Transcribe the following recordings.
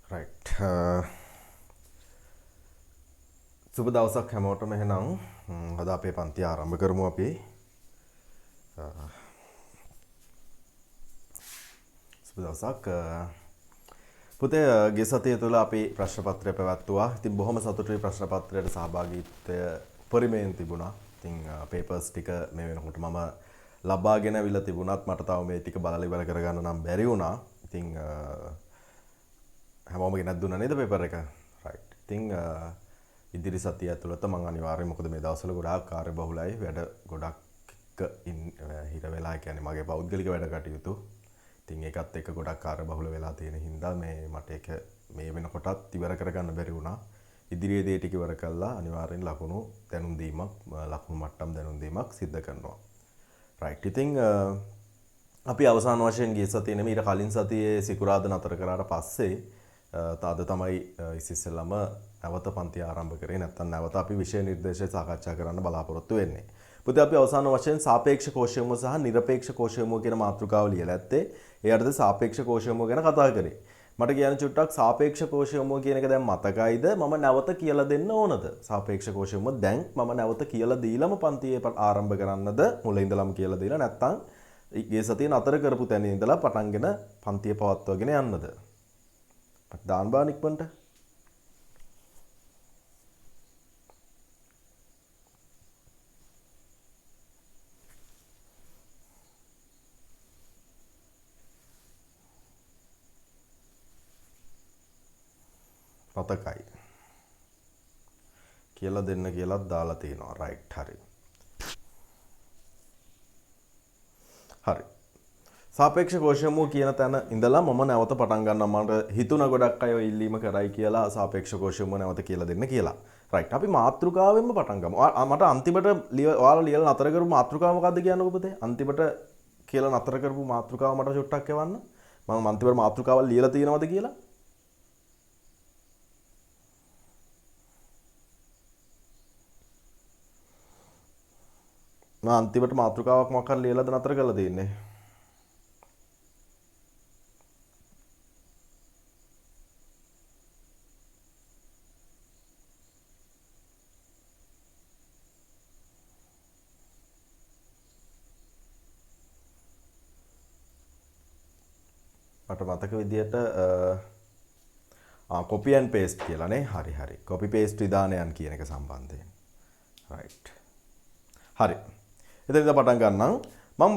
Right සුබ දවසක් හැමෝටම එහෙනම් අද අපේ පන්තිය ආරම්භ කරමු අපි සුබ දවසක් පුතේ ගිය සතිය තුළ අපි ප්‍රශ්න පත්‍රය පැවැත්තුවා. ඉතින් බොහොම සතුටුයි ප්‍රශ්න පත්‍රයට සහභාගීත්වය පරිමයෙන් තිබුණා. ඉතින් පේපර්ස් ටික මේ වෙනකොට මම ලබාගෙන අවිලා තිබුණත් මට තව මේ ටික බලලා ඉවර කරගන්න නම් බැරි වුණා. ඉතින් හැමෝම ගෙනත් දුන්නා නේද පේපර් එක? රයිට්. ඉතින් ඉදිරි සතිය ඇතුළත මම අනිවාර්යයෙන් මොකද මේ දවස්වල ගොඩාක් කාර්යබහුලයි වැඩ ගොඩක් හිර වෙලා කියන්නේ මගේ පෞද්ගලික වැඩ කටයුතු. ඉතින් ඒකත් එක්ක ගොඩක් කාර්යබහුල වෙලා තියෙන හින්දා මට ඒක මේ වෙනකොටත් ඉවර කරගන්න බැරි වුණා. ඉදිරියේදී ටික ඉවර කළා අනිවාර්යෙන් ලකුණු දැනුම් දීමක් ලකුණු මට්ටම් දැනුම් දීමක් සිදු කරනවා. රයිට්. ඉතින් අපි අවසාන වශයෙන් ගිය සතියේ නෙමෙයි ඊට කලින් සතියේ සිකුරාදා නතර කරාට පස්සේ තාද තමයි ඉස්සෙල්ලාම නැවත පන්ති ආරම්භ කරේ. නැත්නම් නැවත අපි විෂය නිර්දේශය සාකච්ඡා කරන්න බලාපොරොත්තු වෙන්නේ. පුතේ අපි අවසාන වශයෙන් සාපේක්ෂ කෝෂයමුව සහ නිරපේක්ෂ කෝෂයමුව කියන මාතෘකාව ලියලා ඇත්තේ. ඒ අර්ථ සාපේක්ෂ කෝෂයමුව ගැන කතා කරේ. මට කියන්න චුට්ටක් සාපේක්ෂ කෝෂයමුව කියන එක දැන් මතකයිද? මම නැවත කියලා දෙන්න ඕනද? සාපේක්ෂ කෝෂයමුව දැන් මම නැවත කියලා දීලම පන්තියේ ආරම්භ කරන්නද? මුල ඉඳලම කියලා දීලා නැත්නම් ඊයේ සතියේ නතර කරපු තැන ඉඳලා පටන්ගෙන පන්තිය පවත්වාගෙන යන්නද? දාන්න බාන ඉක්මනට. මතකයි. කියලා දෙන්න කියලාත් දාලා තියෙනවා. රයිට් හරි. හරි. සාපේක්ෂ කෝෂයමුව කියන තැන ඉඳලා මම නැවත පටන් ගන්නවා. මට හිතුණා ගොඩක් අය ඉල්ලීම කරයි කියලා සාපේක්ෂ කෝෂයමුව නැවත කියලා දෙන්න කියලා. රයිට්. අපි මාතෘකාවෙන්ම පටන් ගමු. මට අන්තිමට ඔයාලා ලියලා නතර කරපු මාතෘකාව මොකද්ද කියන්නකෝ පුතේ? අන්තිමට කියලා නතර කරපු මාතෘකාව මට චුට්ටක් එවන්න. මම අන්තිමට මාතෘකාවල් ලියලා තියෙනවද කියලා? මම අන්තිමට මාතෘකාවක් මොකක් හරි ලියලාද නතර කරලා තියෙන්නේ? මට මතක විදියට copy and paste කියලා නේ. හරි හරි. copy paste විධානයන් කියන එක සම්බන්ධයෙන්. right. හරි. එතන ඉඳන් පටන් ගන්නම්. මම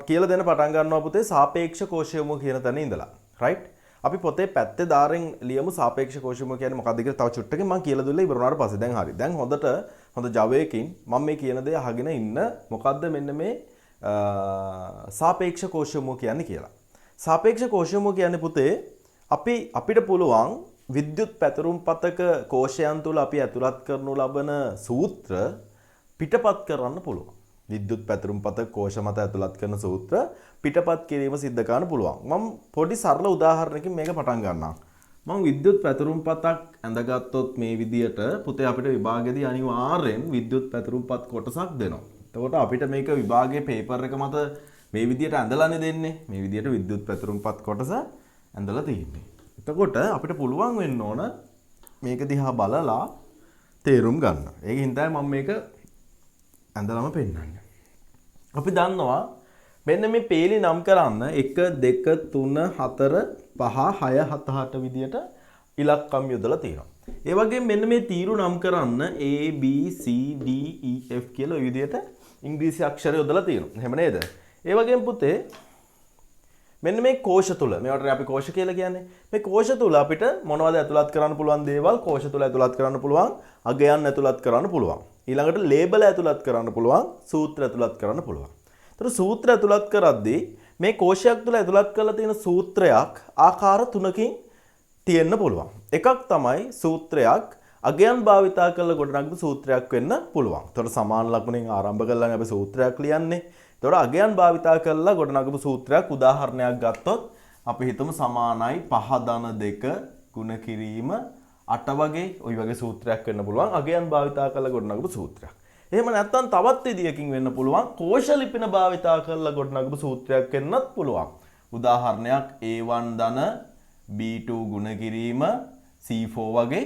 කියලා දෙන්න පටන් ගන්නවා පුතේ සාපේක්ෂ කෝෂයමුව කියන තැන ඉඳලා. right. අපි පොතේ පැත්තේ දාරෙන් ලියමු සාපේක්ෂ කෝෂයමුව කියන්නේ මොකක්ද කියලා තව චුට්ටකින් මම කියලා දුන්නා ඉවර වුණාට පස්සේ. දැන් හරි. දැන් හොඳ ජවයකින් මම මේ කියන දේ අහගෙන ඉන්න මොකද්ද මෙන්න මේ සාපේක්ෂ කෝෂයමුව කියන්නේ කියලා. සාපේක්ෂ කෝෂයමුව කියන්නේ පුතේ අපිට පුළුවන් විද්‍යුත් පැතුරුම්පතක කෝෂයන් තුල අපි ඇතුළත් කරනු ලබන සූත්‍ර පිටපත් කරන්න පුළුවන්. විද්‍යුත් පැතුරුම්පතක කෝෂ මත ඇතුළත් කරන සූත්‍ර පිටපත් කිරීම සිද්ධ කරන්න පුළුවන්. මම පොඩි සරල උදාහරණයකින් මේක පටන් ගන්නම්. මම විද්‍යුත් පැතුරුම්පතක් ඇඳගත්තොත් මේ විදියට පුතේ අපිට විභාගයේදී අනිවාර්යෙන් විද්‍යුත් පැතුරුම්පත් කොටසක් දෙනවා. එතකොට අපිට මේක විභාගයේ පේපර් එක මත මේ විදියට ඇඳලානේ දෙන්නේ. මේ විදියට විද්‍යුත් පැතුරුම්පත් කොටස ඇඳලා තියෙන්නේ. එතකොට අපිට පුළුවන් වෙන්න ඕන මේක දිහා බලලා තේරුම් ගන්න. ඒකින් තමයි මම මේක ඇඳලාම පෙන්නන්නේ. අපි දන්නවා මෙන්න මේ පේලි නම් කරන්න 1 2 3 4 5 6 7 8 විදියට ඉලක්කම් යොදලා තියෙනවා. ඒ වගේම මෙන්න මේ තීරු නම් කරන්න A B C D E F කියලා විදියට ඉංග්‍රීසි අක්ෂර යොදලා තියෙනවා. එහෙම නේද? ඒ වගේම පුතේ මෙන්න මේ කෝෂ තුල මේවට අපි කෝෂ කියලා කියන්නේ. මේ කෝෂ තුල අපිට මොනවද ඇතුළත් කරන්න පුළුවන් දේවල් කෝෂ තුල ඇතුළත් කරන්න පුළුවන්, අගයන් ඇතුළත් කරන්න පුළුවන්. ඊළඟට ලේබල් ඇතුළත් කරන්න පුළුවන්, සූත්‍ර ඇතුළත් කරන්න පුළුවන්. ඒතර සූත්‍ර ඇතුළත් කරද්දී මේ කෝෂයක් තුල ඇතුළත් කරලා තියෙන සූත්‍රයක් ආකාර තුනකින් තියෙන්න පුළුවන්. එකක් තමයි සූත්‍රයක් අගයන් භාවිතා කරලා ගොඩනගපු සූත්‍රයක් වෙන්න පුළුවන්. ඒතර සමාන ලකුණෙන් ආරම්භ කරලානේ අපි සූත්‍රයක් ලියන්නේ. ඒතකොට අගයන් භාවිතා කරලා ගොඩනගපු සූත්‍රයක් උදාහරණයක් ගත්තොත් අපි හිතමු සමානයි 5 ගුණ කිරීම 8 වගේ ওই වගේ සූත්‍රයක් වෙන්න පුළුවන් අගයන් භාවිතා කරලා ගොඩනගපු සූත්‍රයක්. එහෙම නැත්නම් තවත් විදියකින් වෙන්න පුළුවන් කෝෂ ලිපින භාවිතා කරලා ගොඩනගපු සූත්‍රයක් වෙන්නත් පුළුවන්. උදාහරණයක් A1 ධන B2 ගුණ කිරීම C4 වගේ.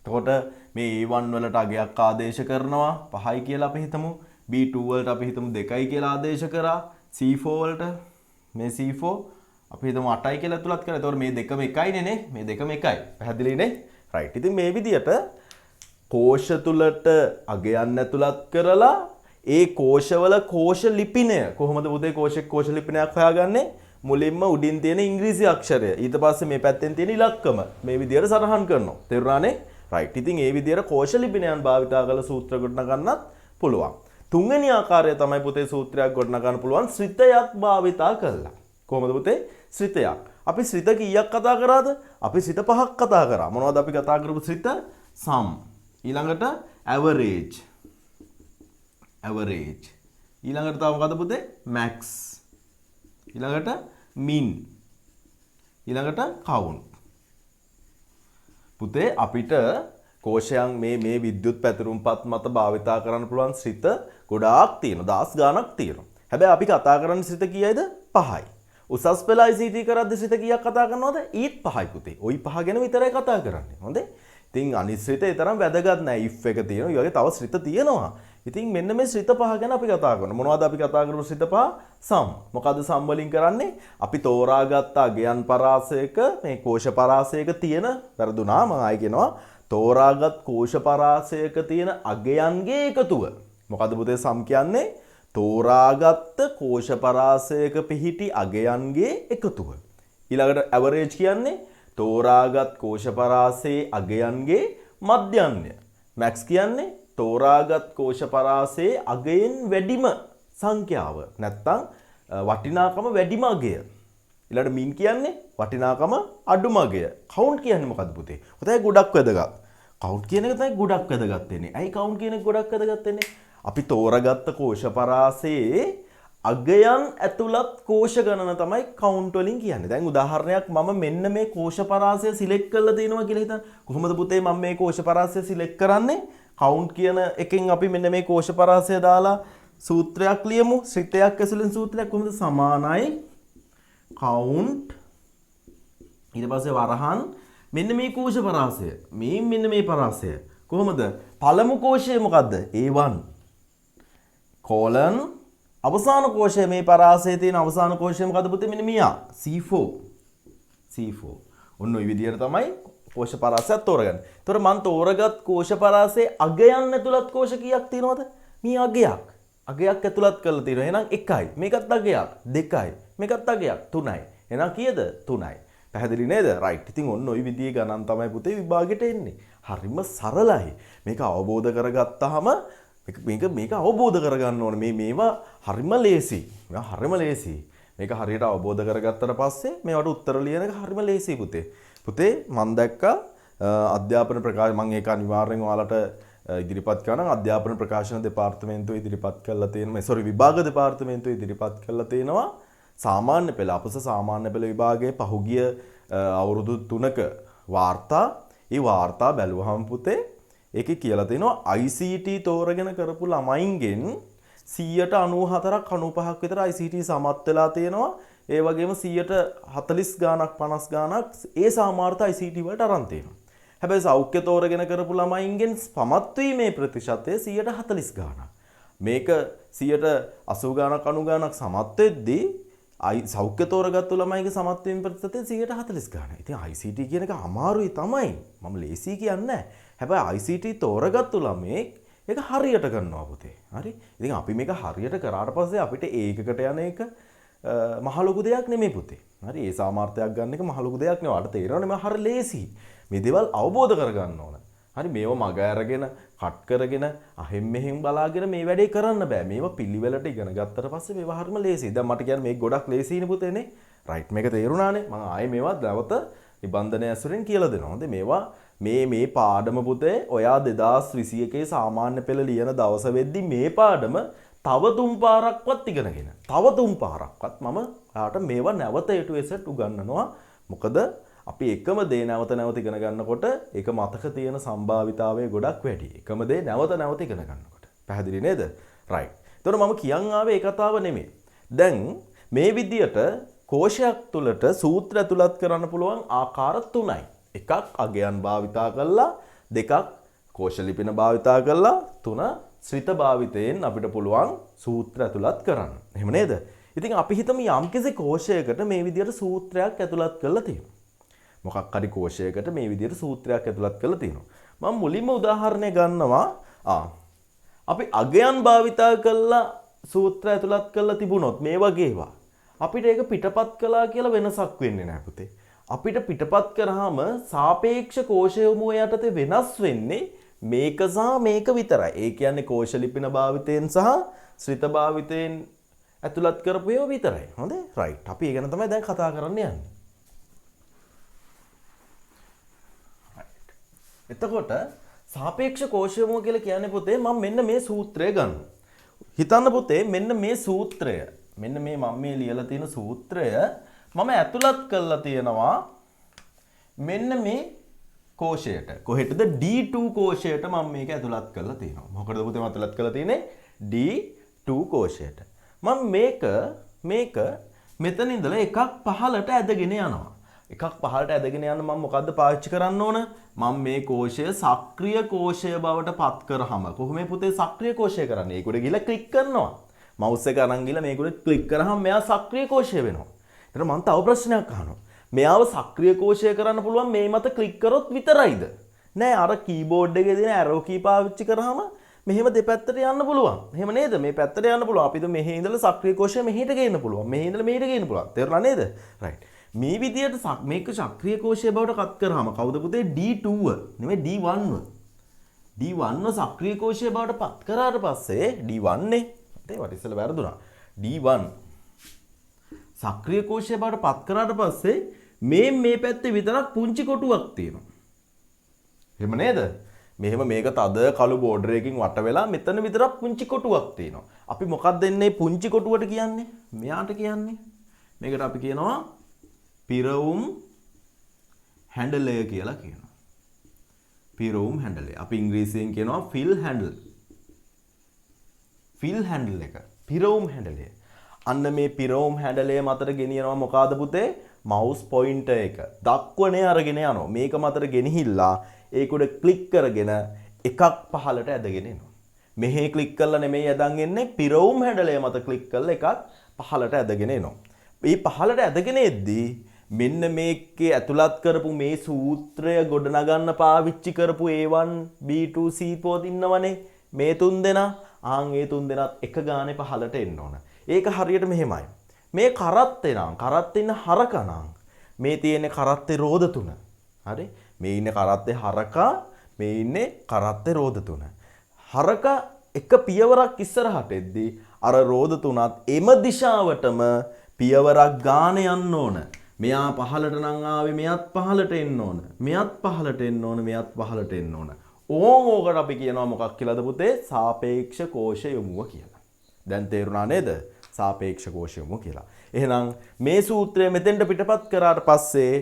එතකොට මේ A1 වලට අගයක් ආදේශ කරනවා 5යි කියලා අපි හිතමු. B2 වලට අපි හිතමු 2යි කියලා ආදේශ කරා. C4 වලට මේ C4 අපි හිතමු 8යි කියලා ඇතුළත් කරා. එතකොට මේ දෙකම එකයිනේ නේ. මේ දෙකම එකයි. පැහැදිලිනේ? රයිට්. ඉතින් මේ විදියට කෝෂ තුලට අගයන් ඇතුළත් කරලා ඒ කෝෂවල කෝෂ ලිපිනය කොහොමද පුතේ කෝෂ ලිපිනයක් හොයාගන්නේ? මුලින්ම උඩින් තියෙන ඉංග්‍රීසි අක්ෂරය ඊට පස්සේ මේ පැත්තෙන් තියෙන ඉලක්කම මේ විදියට සටහන් කරනවා. තේරුණානේ? රයිට්. ඉතින් මේ විදියට කෝෂ ලිපිනයන් භාවිතා කරලා සූත්‍ර ගොඩනගා ගන්නත් පුළුවන්. තුන්වෙනි ආකාරය තමයි පුතේ සූත්‍රයක් ගොඩනගා ගන්න පුළුවන් ශ්‍රිතයක් භාවිතා කරලා. කොහොමද පුතේ? ශ්‍රිතයක්. අපි ශ්‍රිත කීයක් කතා කරාද? අපි ශ්‍රිත 5ක් කතා කරා. මොනවද අපි කතා කරපු ශ්‍රිත? sum. ඊළඟට average. ඊළඟට තව මොකද පුතේ? max. ඊළඟට min. ඊළඟට count. පුතේ අපිට කෝෂයන් මේ විද්‍යුත් පැතිරුම්පත් මත භාවිතා කරන්න පුළුවන් ශ්‍රිත ගොඩාක් තියෙනවා. දහස් ගාණක් තියෙනවා. හැබැයි අපි කතා කරන්නේ ශ්‍රිත කීයද? 5යි. උසස් පෙළ ICT කරද්දී ශ්‍රිත කීයක් කතා කරනවද? ඊත් 5යි පුතේ. ওই 5 ගැන විතරයි කතා කරන්නේ. හොඳේ? ඉතින් අනිත් ශ්‍රිත ඒ තරම් වැදගත් නෑ. if එක තියෙනවා. ඒ වගේ තව ශ්‍රිත තියෙනවා. ඉතින් මෙන්න මේ ශ්‍රිත 5 ගැන අපි කතා කරනවා. මොනවද අපි කතා කරපු ශ්‍රිත 5? sum. මොකද්ද sum වලින් කරන්නේ? අපි තෝරාගත්ත අගයන් පරාසයක මේ කෝෂ පරාසයක තියෙන වැරදුනා මම ආයි කියනවා. තෝරාගත් කෝෂ පරාසයක තියෙන අගයන්ගේ එකතුව. මොකද්ද පුතේ sum කියන්නේ? තෝරාගත්ත කෝෂ පරාසයක පිහිටි අගයන්ගේ එකතුව. ඊළඟට average කියන්නේ තෝරාගත් කෝෂ පරාසයේ අගයන්ගේ මධ්‍යන්‍ය. max කියන්නේ තෝරාගත් කෝෂ පරාසයේ අගයෙන් වැඩිම සංඛ්‍යාව. නැත්තම් වටිනාකම වැඩිම අගය. ඊළඟට min කියන්නේ වටිනාකම අඩුම අගය. count කියන්නේ මොකද්ද පුතේ? ඔය තමයි ගොඩක් වැදගත්. count කියන එක තමයි ගොඩක් වැදගත් වෙන්නේ. ඇයි count කියන එක ගොඩක් වැදගත් වෙන්නේ? අපි තෝරාගත්ත කෝෂ පරාසයේ අගයන් ඇතුළත් කෝෂ ගණන තමයි count වලින් කියන්නේ. දැන් උදාහරණයක් මම මෙන්න මේ කෝෂ පරාසය සිලෙක්ට් කරලා තියෙනවා කියලා හිතන්න. කොහොමද පුතේ මම මේ කෝෂ පරාසය සිලෙක්ට් කරන්නේ? count කියන එකෙන් අපි මෙන්න මේ කෝෂ පරාසය දාලා සූත්‍රයක් ලියමු. ශ්‍රිතයක් ඇසුරින් සූත්‍රයක් කොහොමද? සමානයි count ඊට පස්සේ වරහන් මෙන්න මේ කෝෂ පරාසය. මෙන්න මේ පරාසය. කොහොමද? පළමු කෝෂය මොකද්ද? A1 colon අවසාන කෝෂය මේ පරාසයේ තියෙන අවසාන කෝෂය මොකද්ද පුතේ? මෙන්න මෙයා C4. ඔන්න ඔය විදිහට තමයි කෝෂ පරාසයක් තෝරගන්නේ. ඒතකොට මම තෝරගත් කෝෂ පරාසයේ අගයන් ඇතුළත් කෝෂ කීයක් තියෙනවද? මේ අගයක්. අගයක් ඇතුළත් කරලා තියෙනවා. එහෙනම් 1යි. මේකත් අගයක්. 2යි. මේකත් අගයක්. 3යි. එහෙනම් කීයද? 3යි. පැහැදිලි නේද? රයිට්. ඉතින් ඔන්න ඔය විදිහේ ගණන් තමයි පුතේ විභාගෙට එන්නේ. හරිම සරලයි. මේක අවබෝධ කරගත්තාම මේක අවබෝධ කරගන්න ඕනේ. මේවා හරිම ලේසි. මේක හරියට අවබෝධ කරගත්තට පස්සේ මේවට උත්තර ලියන එක හරිම ලේසි පුතේ. පුතේ මම දැක්කා අධ්‍යාපන ප්‍රකාශ මම ඒක අනිවාර්යෙන් ඔයාලට ඉදිරිපත් කරනවා. අධ්‍යාපන ප්‍රකාශන දෙපාර්තමේන්තුව ඉදිරිපත් කරලා තියෙනවා. විභාග දෙපාර්තමේන්තුව ඉදිරිපත් කරලා තියෙනවා. සාමාන්‍ය පෙළ අපස සාමාන්‍ය පෙළ විභාගයේ පහුගිය අවුරුදු 3ක වාර්තා. ඒ වාර්තා බැලුවහම පුතේ ඒකේ කියලා තියෙනවා ICT තෝරගෙන කරපු ළමයින්ගෙන් 94ක් 95ක් විතර ICT සමත් වෙලා තියෙනවා. ඒ වගේම 140 ගාණක් 50 ගාණක් ඒ සාමාර්ථ ICT වලට අරන් තියෙනවා. හැබැයි සෞඛ්‍ය තෝරගෙන කරපු ළමයින්ගෙන් සමත් වීමේ ප්‍රතිශතය 140 ගාණක්. මේක 80 ගාණක් 90 ගාණක් සමත් වෙද්දී සෞඛ්‍ය තෝරගත්තු ළමයිගේ සමත් වීම ප්‍රතිශතය 140 ගාණක්. ඉතින් ICT කියන එක අමාරුයි තමයි. මම ලේසි කියන්නේ නැහැ. හැබැයි ICT තෝරගත්තු ළමෙක් ඒක හරියට කරනවා පුතේ. හරි? ඉතින් අපි මේක හරියට කරාට පස්සේ අපිට ඒකකට යන එක මහ ලොකු දෙයක් නෙමෙයි පුතේ. හරි? ඒ සාමාර්ථයක් ගන්න එක මහ ලොකු දෙයක් නෙවෙයි. අර තේරෙනවනේ මම හරිය ලේසි. මේ දේවල් අවබෝධ කරගන්න ඕන. හරි? මේව මග අරගෙන කට් කරගෙන අහෙන් මෙහෙන් බලාගෙන මේ වැඩේ කරන්න බෑ. මේව පිළිවෙලට ඉගෙන ගත්තට පස්සේ මේව හරියම ලේසි. දැන් මට කියන්නේ මේක ගොඩක් ලේසිනේ පුතේනේ. රයිට් මේක තේරුණානේ. මම ආයේ මේවා නැවත නිබන්ධනය ඇසුරෙන් කියලා දෙනවා. හොඳේ මේවා මේ පාඩම පුතේ ඔයා 2021 සාමාන්‍ය පෙළ ලියන දවස වෙද්දි මේ පාඩම තව 3 පාරක්වත් ඉගෙනගෙන තව 3 පාරක්වත් මම ඔයාට මේවා නැවත A2Z උගන්වනවා. මොකද අපි එකම දේ නැවත ඉගෙන ගන්නකොට ඒක මතක තියෙන සම්භාවිතාවය ගොඩක් වැඩි. එකම දේ නැවත ඉගෙන ගන්නකොට. පැහැදිලි නේද? රයිට්. එතකොට මම කියන් ආවේ ඒ කතාව නෙමෙයි. දැන් මේ විදියට කෝෂයක් තුළට සූත්‍ර ඇතුළත් කරන්න පුළුවන් ආකාර 3යි. එකක් අගයන් භාවිතා කරලා, දෙකක් කෝෂ ලිපින භාවිතා කරලා, තුන ශ්‍රිත භාවිතයෙන් අපිට පුළුවන් සූත්‍ර ඇතුළත් කරන්න. එහෙම නේද? ඉතින් අපි හිතමු යම්කිසි කෝෂයකට මේ විදිහට සූත්‍රයක් ඇතුළත් කරලා තියෙනවා. මොකක් හරි කෝෂයකට මේ විදිහට සූත්‍රයක් ඇතුළත් කරලා තියෙනවා. මම මුලින්ම උදාහරණය ගන්නවා. අපි අගයන් භාවිතා කරලා සූත්‍ර ඇතුළත් කරලා තිබුණොත් මේ වගේ ඒවා අපිට ඒක පිටපත් කළා කියලා වෙනසක් වෙන්නේ නැහැ පුතේ. අපිට පිටපත් කරාම සාපේක්ෂ කෝෂ යොමුව යටතේ වෙනස් වෙන්නේ මේක සහ මේක විතරයි. ඒ කියන්නේ කෝෂ ලිපින භාවිතයෙන් සහ ශ්‍රිත භාවිතයෙන් ඇතුළත් කරපු ඒවා විතරයි. හොඳයි? රයිට්. අපි ඒ ගැන තමයි දැන් කතා කරන්න යන්නේ. රයිට්. එතකොට සාපේක්ෂ කෝෂ යොමුව කියලා කියන්නේ පුතේ මම මෙන්න මේ සූත්‍රය ගන්නවා. හිතන්න පුතේ මෙන්න මේ සූත්‍රය මෙන්න මේ මම මේ ලියලා තියෙන සූත්‍රය මම ඇතුළත් කරලා තියෙනවා මෙන්න මේ කෝෂයට. කොහෙටද? D2 කෝෂයට මම මේක ඇතුළත් කරලා තියෙනවා. මොකටද පුතේ මම ඇතුළත් කරලා තියෙන්නේ? D2 කෝෂයට. මම මේක මෙතන ඉඳලා එකක් පහළට ඇදගෙන යනවා. එකක් පහළට ඇදගෙන යන්න මම මොකද්ද පාවිච්චි කරන්න ඕන? මම මේ කෝෂය සක්‍රිය කෝෂය බවට පත් කරාම කොහොමද පුතේ සක්‍රිය කෝෂය කරන්නේ? ඒකට ගිහලා ක්ලික් කරනවා. මවුස් එක අරන් ගිහලා මේකට ක්ලික් කරාම මෙයා සක්‍රිය කෝෂය වෙනවා. ඊට මම තව ප්‍රශ්නයක් අහනවා. මෙයාව සක්‍රිය කෝෂය කරන්න පුළුවන් මේ මත ක්ලික් කරොත් විතරයිද? නෑ අර කීබෝඩ් එකේ තියෙන ඇරෝ කී පාවිච්චි කරාම මෙහෙම දෙපැත්තට යන්න පුළුවන්. එහෙම නේද? මේ පැත්තට යන්න පුළුවන්. අපිට මෙහි ඉඳලා සක්‍රිය කෝෂය මෙහෙට ගේන්න පුළුවන්. මෙහි ඉඳලා මෙහෙට ගේන්න පුළුවන්. තේරුණා නේද? රයිට්. මේ විදියට මේක සක්‍රිය කෝෂය බවට පත් කරාම කවුද පුතේ? D2ව නෙමෙයි D1ව. D1ව සක්‍රිය කෝෂය බවට පත් කරාට පස්සේ D1 නේ. ඒකට ඉස්සෙල්ලා වැරදුනා. D1 සක්‍රිය කෝෂය බවට පත් කරාට පස්සේ මේ පැත්තේ විතරක් පුංචි කොටුවක් තියෙනවා. එහෙම නේද? මෙහෙම මේක තද කළු බෝඩර් එකකින් වට වෙලා මෙතන විතරක් පුංචි කොටුවක් තියෙනවා. අපි මොකක්ද එන්නේ පුංචි කොටුවට කියන්නේ? මෙයාට කියන්නේ. මේකට අපි කියනවා පිරවුම් හැන්ඩලය කියලා කියනවා. පිරවුම් හැන්ඩලය. අපි ඉංග්‍රීසියෙන් කියනවා ෆිල් හැන්ඩල්. ෆිල් හැන්ඩල් එක. පිරවුම් හැන්ඩලය. අන්න මේ පිරවුම් හැන්ඩලය මතට ගෙනියනවා මොකಾದ පුතේ? මවුස් පොයින්ටර් එක. දක්වනේ අරගෙන යනවා. මේක මතට ගෙනහිල්ලා ඒකට ක්ලික් කරගෙන එකක් පහළට ඇදගෙන එනවා. මෙහෙ ක්ලික් කරලා නෙමෙයි ඇදන් එන්නේ පිරවුම් හැන්ඩලය මත ක්ලික් කරලා එකක් පහළට ඇදගෙන එනවා. මේ පහළට ඇදගෙන එද්දී මෙන්න මේකේ ඇතුළත් කරපු මේ සූත්‍රය ගොඩනගන්න පාවිච්චි කරපු A1 B2 C4 ඉන්නවනේ. මේ තුන් දෙනා ඒ තුන් දෙනාත් එක ගානේ පහළට එන්න ඕන. ඒක හරියට මෙහෙමයි. මේ කරත්තේ නම් කරත්තේ ඉන්න හරකා නම් මේ තියෙන්නේ කරත්තේ රෝද තුන. හරි? මේ ඉන්නේ කරත්තේ හරකා, මේ ඉන්නේ කරත්තේ රෝද තුන. හරකා එක පියවරක් ඉස්සරහට එද්දී අර රෝද තුනත් එම දිශාවටම පියවරක් ගාන යන්න ඕන. මෙයා පහළට නම් ආවේ මෙයත් පහළට එන්න ඕන. මෙයත් පහළට එන්න ඕන. මෙයත් පහළට එන්න ඕන. ඕකට අපි කියනවා මොකක් කියලාද පුතේ? සාපේක්ෂ කෝෂ යොමුව කියලා. දැන් තේරුණා නේද? සාපේක්ෂ කෝෂ යොමුව කියලා. එහෙනම් මේ සූත්‍රය මෙතෙන්ට පිටපත් කරාට පස්සේ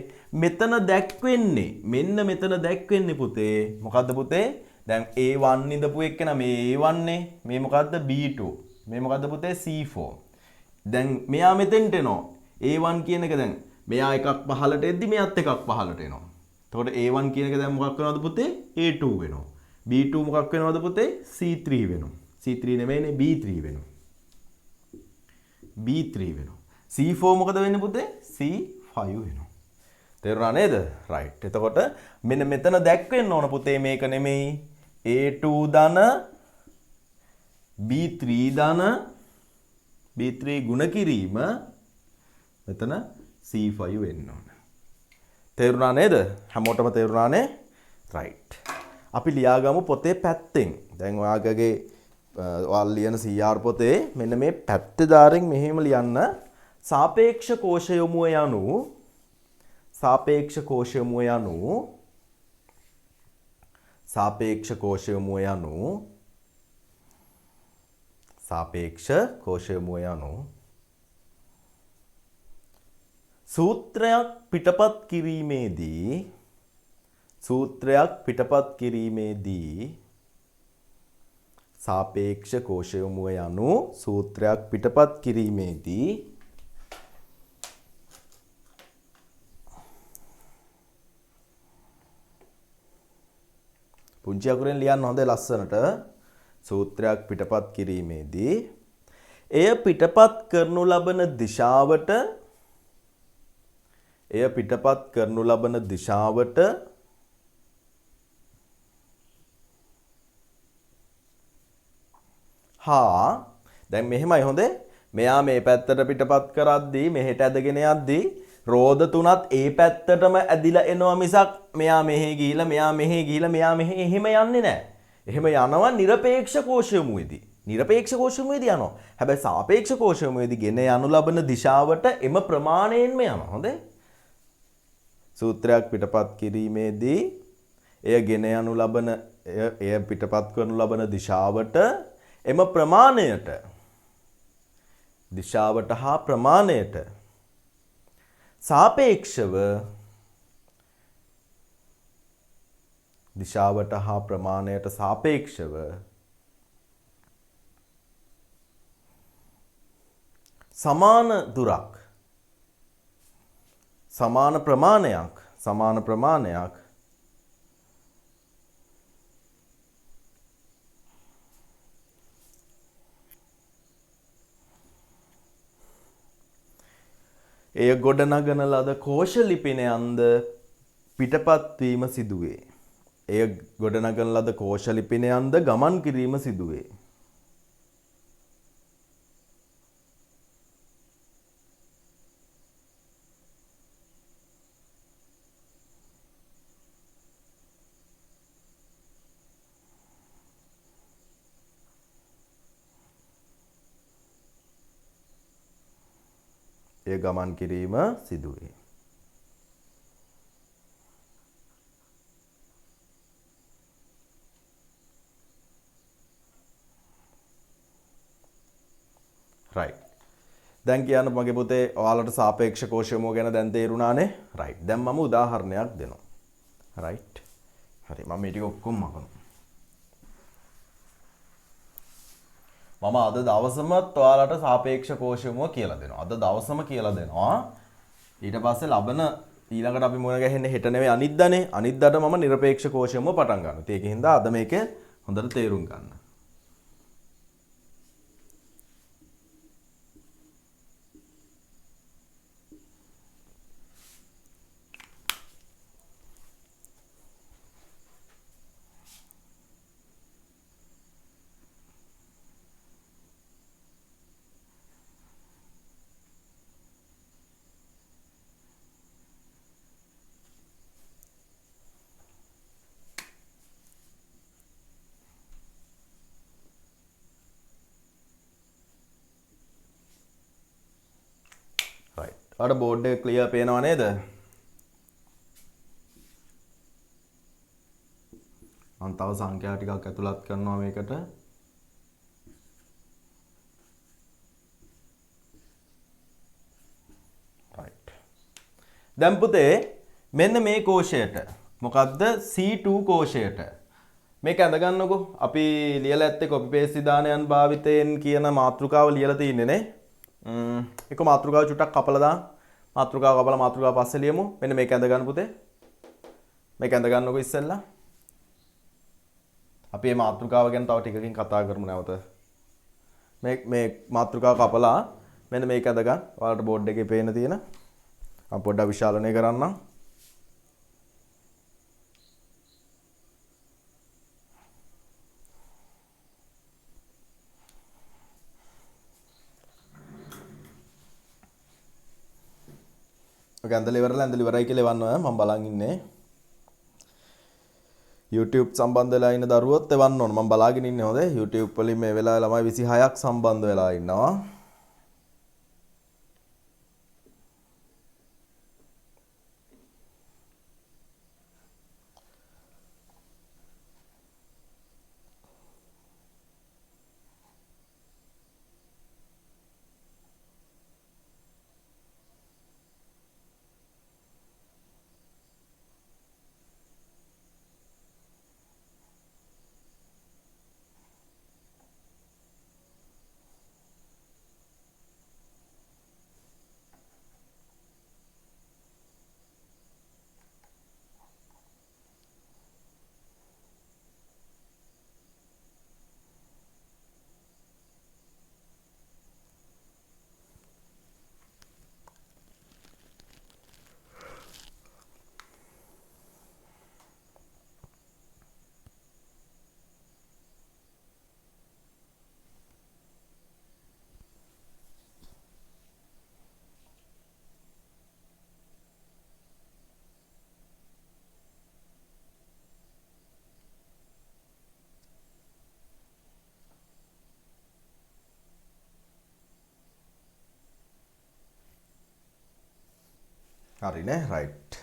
මෙතන දැක්වෙන්නේ මෙන්න මෙතන දැක්වෙන්නේ පුතේ මොකද්ද පුතේ? දැන් A1 ඉඳපු එක්කන මේ A1 නේ. මේ මොකද්ද? B2. මේ මොකද්ද පුතේ? C4. දැන් මෙයා මෙතෙන්ට එනවා. A1 කියන එක දැන් මෙයා එකක් පහළට එද්දි මෙයත් එකක් පහළට එනවා. එතකොට A1 කියන එක දැන් මොකක් වෙනවද පුතේ? A2 වෙනවා. B2 මොකක් වෙනවද පුතේ? C3 වෙනවා. C3 නෙමෙයිනේ B3 වෙනවා. B3 වෙනවා. C4 මොකද වෙන්නේ පුතේ? C5 වෙනවා. තේරුණා නේද? රයිට්. එතකොට මෙන්න මෙතන දැක්වෙන්න ඕන පුතේ මේක නෙමෙයි A2 ධන B3 ධන B3 ගුණ කිරීම මෙතන C5 වෙන්න ඕන. තේරුණා නේද? හැමෝටම තේරුණානේ? රයිට්. අපි ලියාගමු පොතේ පැත්තෙන්. දැන් ඔයාගේ ඔයාලා ලියන CR පොතේ මෙන්න මේ පැත්තේ දාරින් මෙහෙම ලියන්න සාපේක්ෂ කෝෂ යොමුව යනු සාපේක්ෂ කෝෂ යොමුව යනු සාපේක්ෂ කෝෂ යොමුව යනු සාපේක්ෂ කෝෂ යොමුව යනු සූත්‍රයක් පිටපත් කිරීමේදී සාපේක්ෂ කෝෂ යොමුව යනු සූත්‍රයක් පිටපත් කිරීමේදී පුංචි අකුරෙන් ලියන්න හොඳේ ලස්සනට. සූත්‍රයක් පිටපත් කිරීමේදී එය පිටපත් කරනු ලබන දිශාවට හා දැන් මෙහෙමයි හොඳේ. මෙයා මේ පැත්තට පිටපත් කරද්දී මෙහෙට ඇදගෙන යද්දී රෝද තුනත් ඒ පැත්තටම ඇදිලා එනවා මිසක් මෙයා මෙහෙ ගිහිලා මෙයා මෙහෙ ගිහිලා මෙයා මෙහෙ එහෙම යන්නේ නැහැ. එහෙම යනවා නිරපේක්ෂ කෝෂයමුවේදී. නිරපේක්ෂ කෝෂයමුවේදී යනවා. හැබැයි සාපේක්ෂ කෝෂයමුවේදී ගෙන යනු ලබන දිශාවට එම ප්‍රමාණයෙන්ම යනවා. හොඳේ. සූත්‍රයක් පිටපත් කිරීමේදී එය ගෙන යනු ලබන එය පිටපත් කරනු ලබන දිශාවට එම ප්‍රමාණයට දිශාවට හා ප්‍රමාණයට සාපේක්ෂව සමාන දුරක් සමාන ප්‍රමාණයක් එය ගොඩනගන ලද කෝෂ ලිපිනයන්ද පිටපත් වීම සිදුවේ. එය ගොඩනගන ලද කෝෂ ලිපිනයන්ද ගමන් කිරීම සිදුවේ. එය ගමන් කිරීම සිදුවේ. right. දැන් කියන්න මගේ පුතේ ඔයාලට සාපේක්ෂ කෝෂයමුව ගැන දැන් තේරුණානේ. right. දැන් මම උදාහරණයක් දෙනවා. right. හරි මම මේ ටික ඔක්කොම මකනවා. මම අද දවසමත් ඔයාලට සාපේක්ෂ කෝෂයමුව කියලා දෙනවා. අද දවසම කියලා දෙනවා. ඊට පස්සේ ලබන ඊළඟට අපි මුණ ගැහෙන්නේ හෙට නෙවෙයි අනිද්දානේ. අනිද්දාට මම නිරපේක්ෂ කෝෂයමුව පටන් ගන්නවා. ඒකෙන් හින්දා අද මේක හොඳට තේරුම් ගන්න. අර බෝඩ් එක ක්ලියර් පේනව නේද? මම තව සංඛ්‍යා ටිකක් ඇතුළත් කරනවා මේකට. right. දැන් පුතේ මෙන්න මේ කෝෂයට මොකද්ද C2 කෝෂයට මේක ඇඳ ගන්නකො. අපි ලියලා ඇත්තේ කොපි පේස්ට් විධානයන් භාවිතයෙන් කියන මාතෘකාව ලියලා තින්නේ නේ. එක මාතෘකාව චුට්ටක් කපලා දාන්න. මාතෘකාව කපලා මාතෘකාව පස්සේ ලියමු. මෙන්න මේක ඇඳ ගන්න පුතේ. මේක ඇඳ ගන්නකො ඉස්සෙල්ලා. අපි මේ මාතෘකාව ගැන තව ටිකකින් කතා කරමු නැවත. මේ මාතෘකාව කපලා මෙන්න මේක ඇඳ ගන්න. ඔයාලට බෝඩ් එකේ පේන තියෙන. මම පොඩ්ඩක් විශාලණය කරන්නම්. ඇඳලා ඉවරයි කියලා එවන්න මම බලන් ඉන්නේ. YouTube සම්බන්ධ වෙලා ඉන්න දරුවොත් එවන්න ඕන. මම බලාගෙන ඉන්නේ හොඳේ. YouTube වලින් මේ වෙලාවේ ළමයි 26ක් සම්බන්ධ වෙලා ඉන්නවා. හරිනේ රයිට්.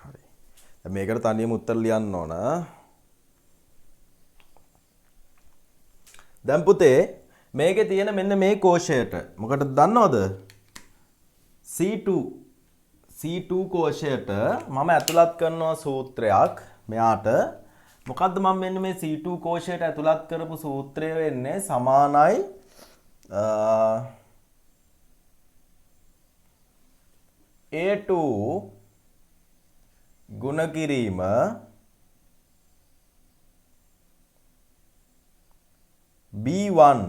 හරි. දැන් මේකට තනියම උත්තර ලියන්න ඕන. දැන් පුතේ මේකේ තියෙන මෙන්න මේ කෝෂයට මොකටද දන්නවද? C2 කෝෂයට මම ඇතුළත් කරනවා සූත්‍රයක්. මෙයාට මොකද්ද මම මෙන්න මේ C2 කෝෂයට ඇතුළත් කරපු සූත්‍රය වෙන්නේ සමානයි A2 ගුණ කිරීම B1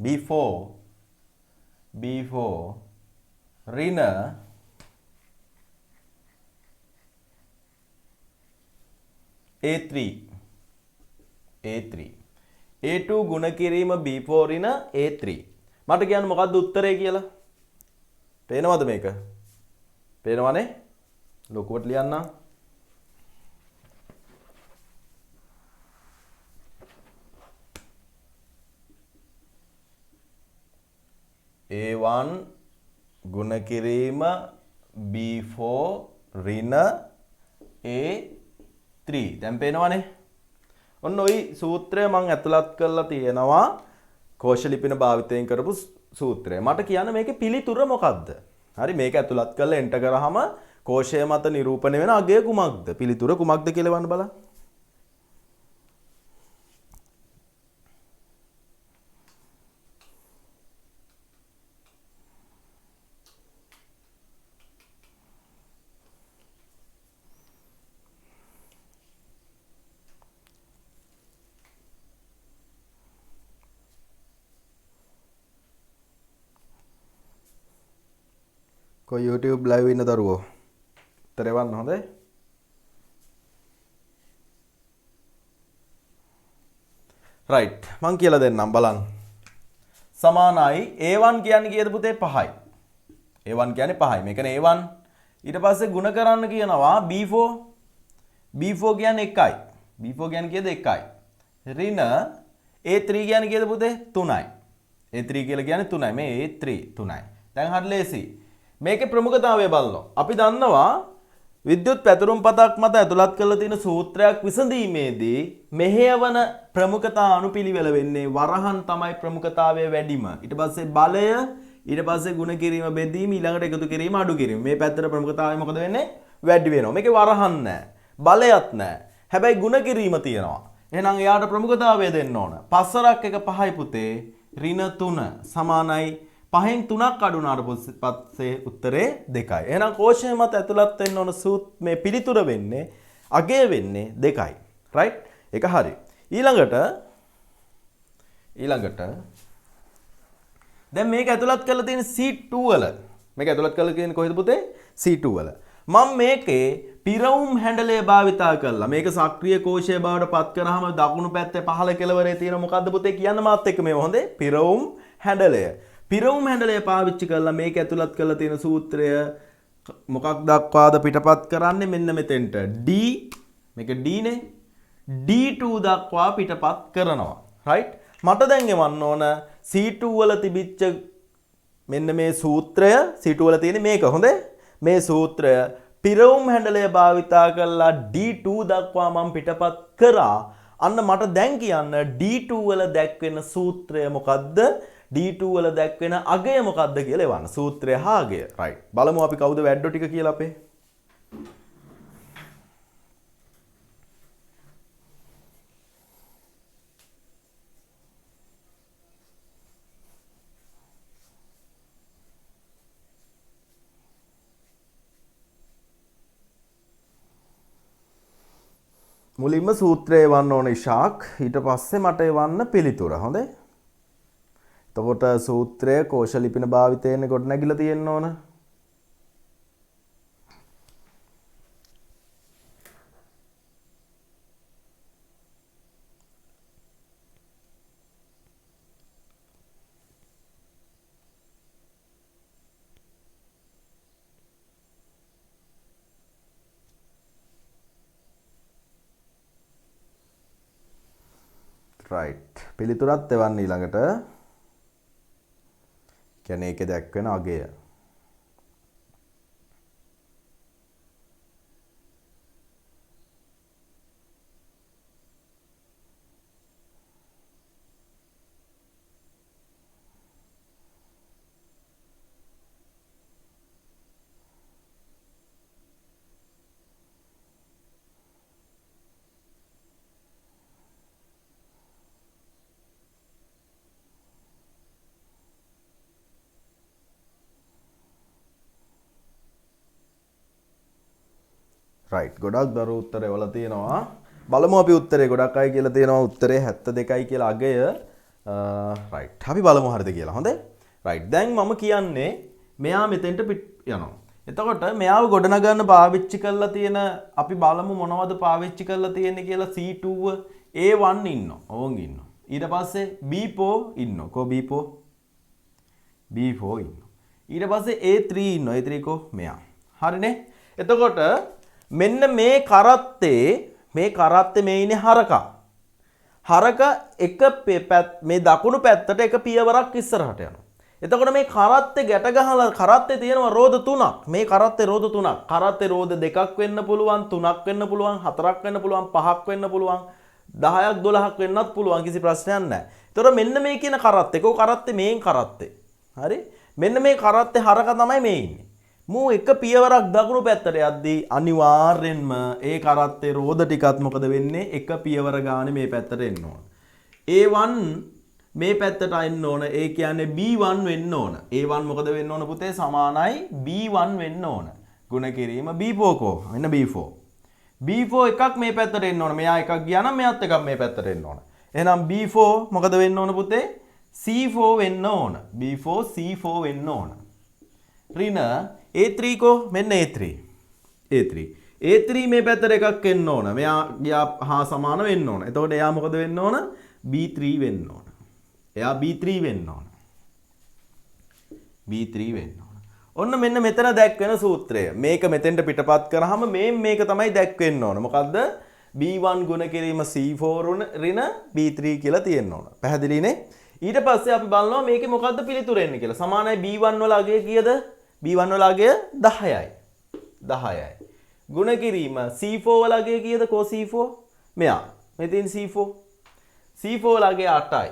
B4 ඍණ A3 A2 ගුණ කිරීම B4 ඍණ A3 මට කියන්න මොකද්ද උත්තරේ කියලා? පේනවද මේක? පේනවනේ? ලොකුවට ලියන්න. A1 ගුණ කිරීම B4 ඍණ A3 දැන් පේනවනේ? ඔන්න ওই සූත්‍රය මම ඇතුළත් කරලා තියෙනවා කෝෂ ලිපින භාවිතයෙන් කරපු සූත්‍රය. මට කියන්න මේකේ පිළිතුර මොකක්ද? හරි මේක ඇතුළත් කරලා එන්ටර් කරාම කෝෂය මත නිරූපණය වෙන අගය කුමක්ද? පිළිතුර කුමක්ද කියලා වන්න බලන්න. කොයි YouTube live ඉන්න දරුවෝ උත්තරේ වන්න හොඳයි. right මං කියලා දෙන්නම් බලන්න. සමානයි A1 කියන්නේ කීයද පුතේ 5යි. A1 කියන්නේ 5යි. මේකනේ A1. ඊට පස්සේ ಗುಣ කරන්න කියනවා B4. B4 කියන්නේ 1යි. B4 කියන්නේ කීයද 1යි. ඍණ A3 කියන්නේ කීයද පුතේ 3යි. A3 කියලා කියන්නේ 3යි. මේ A3 3යි. දැන් හරි ලේසි. මේකේ ප්‍රමුඛතාවය බලනවා. අපි දන්නවා විද්‍යුත් පැතුරුම්පතක් මත ඇතුළත් කරලා තියෙන සූත්‍රයක් විසඳීමේදී මෙහෙයවන ප්‍රමුඛතා අනුපිළිවෙල වෙන්නේ වරහන් තමයි ප්‍රමුඛතාවය වැඩිම. ඊට පස්සේ බලය, ඊට පස්සේ ගුණ කිරීම බෙදීම, ඊළඟට එකතු කිරීම අඩු කිරීම. මේ පැත්තට ප්‍රමුඛතාවය මොකද වෙන්නේ? වැඩි වෙනවා. මේකේ වරහන් නැහැ. බලයත් නැහැ. හැබැයි ගුණ කිරීම තියෙනවා. එහෙනම් එයාට ප්‍රමුඛතාවය දෙන්න ඕන. 5 1 5යි පුතේ. ඍණ 3 සමානයි 5න් 3ක් අඩු වුණාට පස්සේ උත්තරේ 2යි. එහෙනම් කෝෂය මත ඇතුළත් වෙන්න ඕන මේ පිළිතුර වෙන්නේ අගය වෙන්නේ 2යි. right? ඒක හරි. ඊළඟට දැන් මේක ඇතුළත් කරලා තියෙන C2 වල. මේක ඇතුළත් කරලා තියෙන්නේ කොහෙද පුතේ? C2 වල. මම මේකේ පිරවුම් හැඩලය භාවිතා කරලා මේක සක්‍රීය කෝෂය බවට පත් කරාම දකුණු පැත්තේ පහළ කෙළවරේ තියෙන මොකද්ද පුතේ කියන්න මාත් එක්ක මේ හොඳේ? පිරවුම් හැඩලය. පිරවුම් හැඩලය පාවිච්චි කරලා මේක ඇතුළත් කරලා තියෙන සූත්‍රය මොකක් දක්වාද පිටපත් කරන්නේ? මෙන්න මෙතෙන්ට D මේක D නේ D2 දක්වා පිටපත් කරනවා. right? මට දැන් එවන්න ඕන C2 වල තිබිච්ච මෙන්න මේ සූත්‍රය C2 වල තියෙන මේක හොඳේ? මේ සූත්‍රය පිරවුම් හැඩලය භාවිතා කරලා D2 දක්වා මම පිටපත් කරා. අන්න මට දැන් කියන්න D2 වල දැක්වෙන සූත්‍රය මොකද්ද? D2 වල දැක්වෙන අගය මොකද්ද කියලා එවන්න. සූත්‍රය හා අගය. right. බලමු අපි කවුද වැඩෝ ටික කියලා අපේ. මුලින්ම සූත්‍රය එවන්න ඕන ඉෂාක්. ඊට පස්සේ මට එවන්න පිළිතුර. හොඳේ? එතකොට සූත්‍රය කෝෂ ලිපින භාවිතයෙන් ගොඩනැගිලා තියෙන්න ඕන. right. පිළිතුරත් එවන්න ඊළඟට. කියන්නේ ඒකේ දැක්වෙන අගය. රයිට් ගොඩක් දරු උත්තර එවලා තියෙනවා. බලමු අපි උත්තරේ ගොඩක් අය කියලා තියෙනවා උත්තරේ 72යි කියලා අගය. රයිට් අපි බලමු හරිද කියලා. හොඳයි. රයිට් දැන් මම කියන්නේ මෙයා මෙතෙන්ට යනවා. එතකොට මෙයාව ගොඩනගන්න පාවිච්චි කරලා තියෙන අපි බලමු මොනවද පාවිච්චි කරලා තියෙන්නේ කියලා C2 A1 ඉන්නවා. ඕන් ඉන්නවා. ඊට පස්සේ B4 ඉන්නවා. කො B4 B4 ඉන්නවා. ඊට පස්සේ A3 ඉන්නවා. A3 කො මෙයා. හරිනේ. එතකොට මෙන්න මේ කරත්තේ මේ ඉන්නේ හරකා. හරක එක මේ දකුණු පැත්තට එක පියවරක් ඉස්සරහට යනවා. එතකොට මේ කරත්තේ ගැට ගහලා කරත්තේ තියෙනවා රෝද තුනක්. මේ කරත්තේ රෝද තුනක්. කරත්තේ රෝද දෙකක් වෙන්න පුළුවන්, තුනක් වෙන්න පුළුවන්, හතරක් වෙන්න පුළුවන්, පහක් වෙන්න පුළුවන්, 10ක් 12ක් වෙන්නත් පුළුවන්. කිසි ප්‍රශ්නයක් නැහැ. එතකොට මෙන්න මේ කියන කරත්තේ කො කරත්තේ මේන් කරත්තේ. හරි? මෙන්න මේ කරත්තේ හරක තමයි මේ ඉන්නේ. මූ එක පියවරක් දකුණු පැත්තට යද්දී අනිවාර්යෙන්ම ඒ කරත්තේ රෝද ටිකත් මොකද වෙන්නේ එක පියවර ගානේ මේ පැත්තට එන්න ඕන. A1 මේ පැත්තට එන්න ඕන. ඒ කියන්නේ B1 වෙන්න ඕන. A1 මොකද වෙන්න ඕන පුතේ සමානයි B1 වෙන්න ඕන. ගුණ කිරීම B4 කෝ. මෙන්න B4. B4 එකක් මේ පැත්තට එන්න ඕන. මෙයා එකක් ගියා නම් මෙයාත් එකක් මේ පැත්තට එන්න ඕන. එහෙනම් B4 මොකද වෙන්න ඕන පුතේ C4 වෙන්න ඕන. B4 C4 වෙන්න ඕන. ඍණ A3 කෝ මෙන්න A3. A3 මේ පැත්තට එකක් එන්න ඕන. මෙයා හා සමාන වෙන්න ඕන. එතකොට එයා මොකද වෙන්න ඕන? B3 වෙන්න ඕන. එයා B3 වෙන්න ඕන. B3 වෙන්න ඕන. ඔන්න මෙන්න මෙතන දැක්වෙන සූත්‍රය. මේක මෙතෙන්ට පිටපත් කරාම මේක තමයි දැක්වෙන්න ඕන. මොකද්ද? B1 ගුණ කිරීම C4 ඍණ B3 කියලා තියෙන්න ඕන. පැහැදිලිනේ? ඊට පස්සේ අපි බලනවා මේකේ මොකද්ද පිළිතුර එන්නේ කියලා. සමානයි B1 වල අගය කීයද? B1 වල අගය 10යි. 10යි. ගුණ කිරීම C4 වල අගය කීයද? කො C4? මෙයා. මෙතෙන් C4. C4 වල අගය 8යි.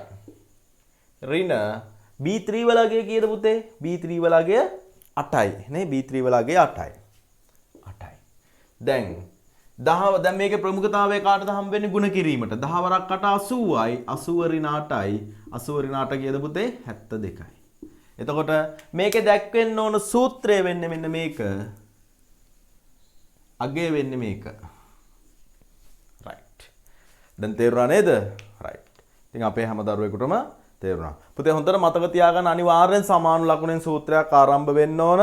ඍණ B3 වල අගය කීයද පුතේ? B3 වල අගය 8යි. නේ B3 වල අගය 8යි. 8යි. දැන් මේකේ ප්‍රමුඛතාවය කාටද හම්බ වෙන්නේ ගුණ කිරීමට? 10 වරක් 8 80යි. 80 ඍණ 8යි. 80 ඍණ 8 කීයද පුතේ? 72යි. එතකොට මේකේ දැක්වෙන්න ඕන සූත්‍රය වෙන්නේ මෙන්න මේක. අගය වෙන්නේ මේක. රයිට්. දැන් තේරුණා නේද? රයිට්. ඉතින් අපේ හැම දරුවෙකුටම තේරුණා. පුතේ හොඳට මතක තියාගන්න අනිවාර්යෙන් සමාන ලකුණෙන් සූත්‍රයක් ආරම්භ වෙන්න ඕන.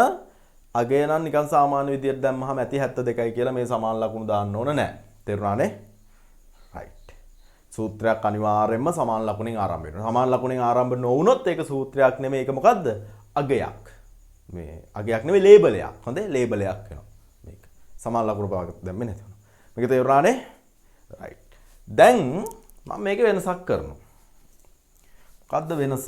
අගය නම් නිකන් සාමාන්‍ය විදියට දැම්මහම ඇති 72යි කියලා මේ සමාන ලකුණු දාන්න ඕන නෑ. තේරුණානේ? සූත්‍රයක් අනිවාර්යෙන්ම සමාන ලකුණෙන් ආරම්භ වෙනවා. සමාන ලකුණෙන් ආරම්භ නොවුනොත් ඒක සූත්‍රයක් නෙමෙයි. ඒක මොකද්ද? අගයක්. මේ අගයක් නෙමෙයි ලේබලයක්. හොඳේ ලේබලයක් වෙනවා. මේක. සමාන ලකුණු පාගත දැම්මේ නැති වෙනවා. මේක තේරුණානේ? රයිට්. දැන් මම මේක වෙනසක් කරනවා. මොකද්ද වෙනස?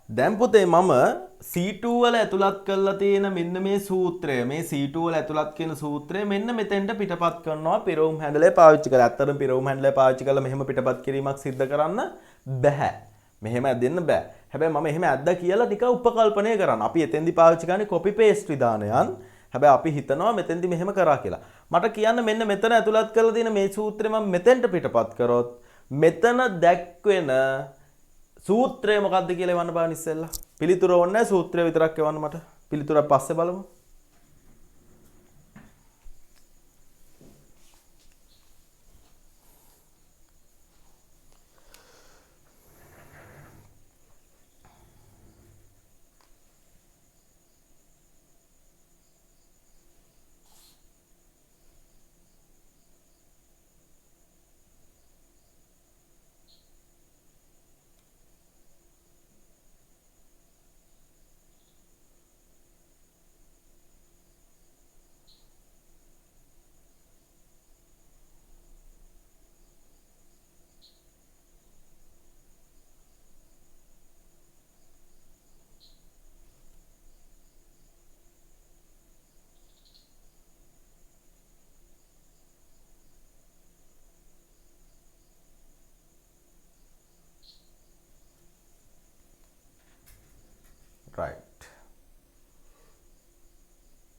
දැන් පුතේ මම C2 වල ඇතුළත් කරලා තියෙන මෙන්න මේ සූත්‍රය මේ C2 වල ඇතුළත් කියන සූත්‍රය මෙන්න මෙතෙන්ට පිටපත් කරනවා පිරවුම් හැන්ඩලේ පාවිච්චි කරලා. ඇත්තටම පිරවුම් හැන්ඩලේ පාවිච්චි කරලා මෙහෙම පිටපත් කිරීමක් සිද්ධ කරන්න බෑ. මෙහෙම ඇදෙන්න බෑ. හැබැයි මම එහෙම ඇද්දා කියලා ටික උපකල්පනය කරන්න. අපි එතෙන්දි පාවිච්චි කරන්නේ copy paste විධානයන්. හැබැයි අපි හිතනවා මෙතෙන්දි මෙහෙම කරා කියලා. මට කියන්න මෙන්න මෙතන ඇතුළත් කරලා තියෙන මේ සූත්‍රය මම මෙතෙන්ට පිටපත් කරොත් මෙතන දැක්වෙන සූත්‍රය මොකක්ද කියලා එවන්න බලන්න ඉස්සෙල්ලා. පිළිතුර ඕනේ නැහැ සූත්‍රය විතරක් එවන්න මට. පිළිතුරක් පස්සේ බලමු. right.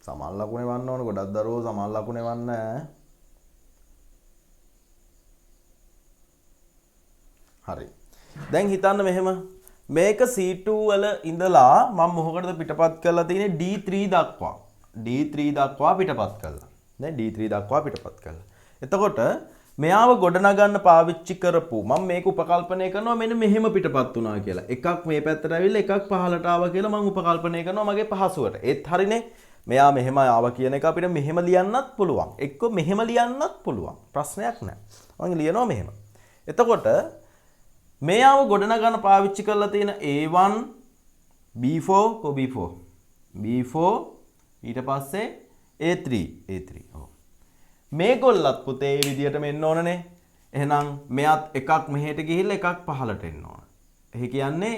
සමාන ලකුණේ වන්න ඕන ගොඩක් දරුවෝ සමාන ලකුණේ වන්න හරි. දැන් හිතන්න මෙහෙම මේක C2 වල ඉඳලා මම මොකකටද පිටපත් කරලා තියෙන්නේ D3 දක්වා. D3 දක්වා පිටපත් කළා. නේ D3 දක්වා පිටපත් කළා. එතකොට මෙයාව ගොඩනගන්න පාවිච්චි කරපු මම මේක උපකල්පනය කරනවා මෙන්න මෙහෙම පිටපත් වුණා කියලා. එකක් මේ පැත්තට ඇවිල්ලා එකක් පහළට ආවා කියලා මම උපකල්පනය කරනවා මගේ පහසුවට. ඒත් හරිනේ. මෙයා මෙහෙම ආවා කියන එක අපිට මෙහෙම ලියන්නත් පුළුවන්. එක්ක මෙහෙම ලියන්නත් පුළුවන්. ප්‍රශ්නයක් නැහැ. මම ලියනවා මෙහෙම. එතකොට මෙයාව ගොඩනගන්න පාවිච්චි කරලා තියෙන A1 B4 කො B4 B4 ඊට පස්සේ A3 ඔව්. මේගොල්ලත් පුතේ මේ විදිහටම එන්න ඕනනේ. එහෙනම් මෙයාත් එකක් මෙහෙට ගිහිල්ලා එකක් පහළට එන්න ඕන. එහි කියන්නේ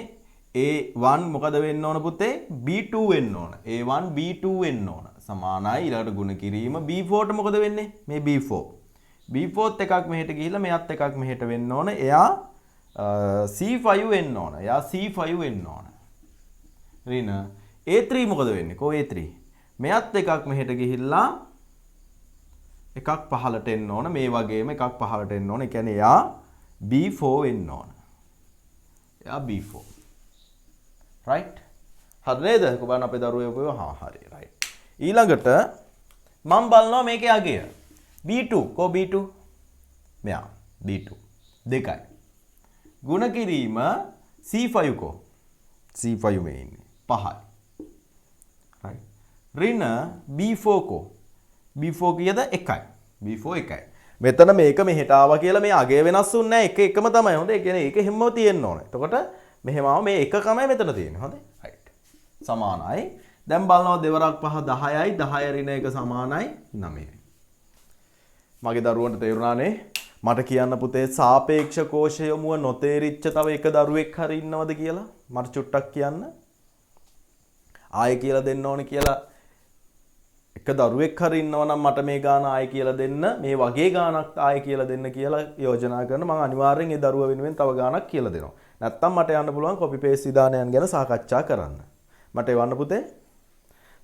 A1 මොකද වෙන්න ඕන පුතේ? B2 වෙන්න ඕන. A1 B2 වෙන්න ඕන. සමානයි ඊළඟට ගුණ කිරීම B4 ට මොකද වෙන්නේ? මේ B4. B4ත් එකක් මෙහෙට ගිහිල්ලා මෙයාත් එකක් මෙහෙට වෙන්න ඕන. එයා C5 වෙන්න ඕන. එයා C5 වෙන්න ඕන. රින A3 මොකද වෙන්නේ? කො A3. මෙයාත් එකක් මෙහෙට ගිහිල්ලා එකක් පහළට එන්න ඕන. මේ වගේම එකක් පහළට එන්න ඕන. ඒ කියන්නේ එයා B4 වෙන්න ඕන. එයා B4. right? හරි නේද? කොබන් අපේ දරුවෝ කියව හරි right. ඊළඟට මම බලනවා මේකේ අගය. B2 කො B2? මෙයා B2. දෙකයි. ගුණ කිරීම C5 කො? C5 මේ ඉන්නේ. 5යි. right? ඍණ B4 කො? B4 කීයද? 1යි. B4 1යි. මෙතන මේක මෙහෙට ආවා කියලා මේ අගය වෙනස් වුන්නේ නැහැ. එක එකම තමයි. හොඳ. ඒ කියන්නේ ඒක හැමම තියෙන්න ඕනේ. එතකොට මෙහෙම ආව මේ එකකමයි මෙතන තියෙන්නේ. හොඳයි. right. සමානයි. දැන් බලනවා දෙවරක් 5 10යි. 10 ඍණ 1 සමානයි 9යි. මගේ දරුවන්ට තේරුණානේ? මට කියන්න පුතේ සාපේක්ෂ කෝෂ යොමුව නොතේරිච්ච තව එක දරුවෙක් හරි ඉන්නවද කියලා මට චුට්ටක් කියන්න. ආයෙ කියලා දෙන්න ඕනේ කියලා එක දරුවෙක් හරි ඉන්නවා නම් මට මේ ගාන ආයෙ කියලා දෙන්න මේ වගේ ගානක් ආයෙ කියලා දෙන්න කියලා යෝජනා කරන මම අනිවාර්යෙන් ඒ දරුවා වෙනුවෙන් තව ගානක් කියලා දෙනවා. නැත්තම් මට යන්න පුළුවන් කොපි පේස්ට් විධානයන් ගැන සාකච්ඡා කරන්න. මට එවන්න පුතේ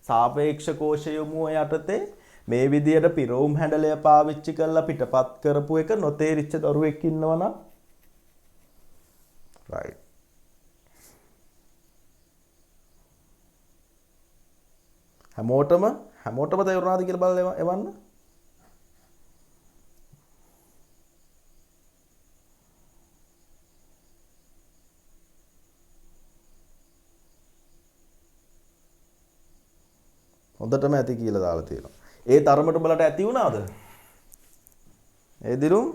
සාපේක්ෂ කෝෂ යොමුව යටතේ මේ විදියට පිරවුම් හැඩලය පාවිච්චි කරලා පිටපත් කරපු එක නොතේරිච්ච දරුවෙක් ඉන්නවා නම් right. හැමෝටම තේරුණාද කියලා බලලා එවන්න. හොඳටම ඇති කියලා දාලා තියෙනවා. ඒ තරමට බලට ඇති වුණාද? ඒ දිරුම්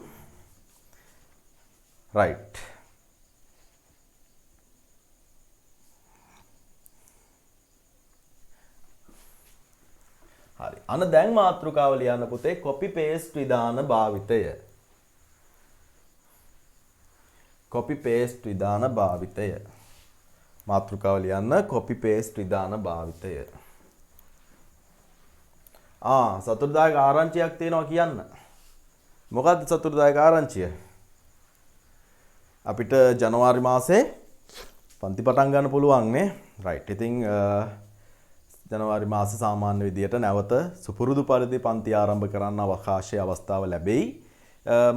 right. හරි. අන්න දැන් මාතෘකාව ලියන්න පුතේ copy paste විධාන භාවිතය. copy paste විධාන භාවිතය. මාතෘකාව ලියන්න copy paste විධාන භාවිතය. සතුටුදායක ආරංචියක් තියෙනවා කියන්න. මොකක්ද සතුටුදායක ආරංචිය? අපිට ජනවාරි මාසේ පන්ති පටන් ගන්න පුළුවන් නේ. right. ඉතින් ජනවාරි මාස සාමාන්‍ය විදියට නැවත සුපුරුදු පරිදි පන්ති ආරම්භ කරන්න අවකාශය අවස්ථාව ලැබෙයි.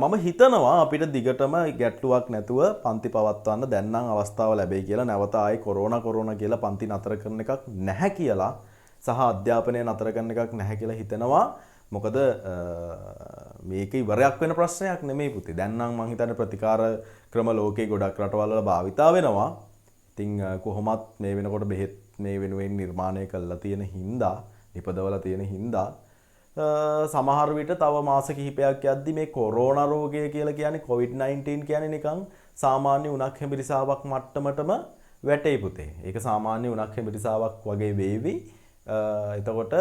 මම හිතනවා අපිට දිගටම ගැටලුවක් නැතුව පන්ති පවත්වන්න දැන් නම් අවස්ථාව ලැබෙයි කියලා. නැවත ආයේ කොරෝනා කියලා පන්ති නතර කරන එකක් නැහැ කියලා සහ අධ්‍යාපනය නතර කරන එකක් නැහැ කියලා හිතනවා. මොකද මේක ඉවරයක් වෙන ප්‍රශ්නයක් නෙමෙයි පුතේ. දැන් නම් මම හිතන්නේ ප්‍රතිකාර ක්‍රම ලෝකේ ගොඩක් රටවල් වල භාවිතා වෙනවා. ඉතින් කොහොමත් මේ වෙනකොට බෙහෙත් මේ වෙනුවෙන් නිර්මාණය කරලා තියෙන හින්දා, නිපදවලා තියෙන හින්දා සමහර විට තව මාස කිහිපයක් යද්දි මේ කොරෝනා රෝගය කියලා කියන්නේ COVID-19 කියන්නේ නිකන් සාමාන්‍ය උණක් හෙඹිරිසාවක් මට්ටමටම වැටේ පුතේ. ඒක සාමාන්‍ය උණක් හෙඹිරිසාවක් වගේ වේවි. එතකොට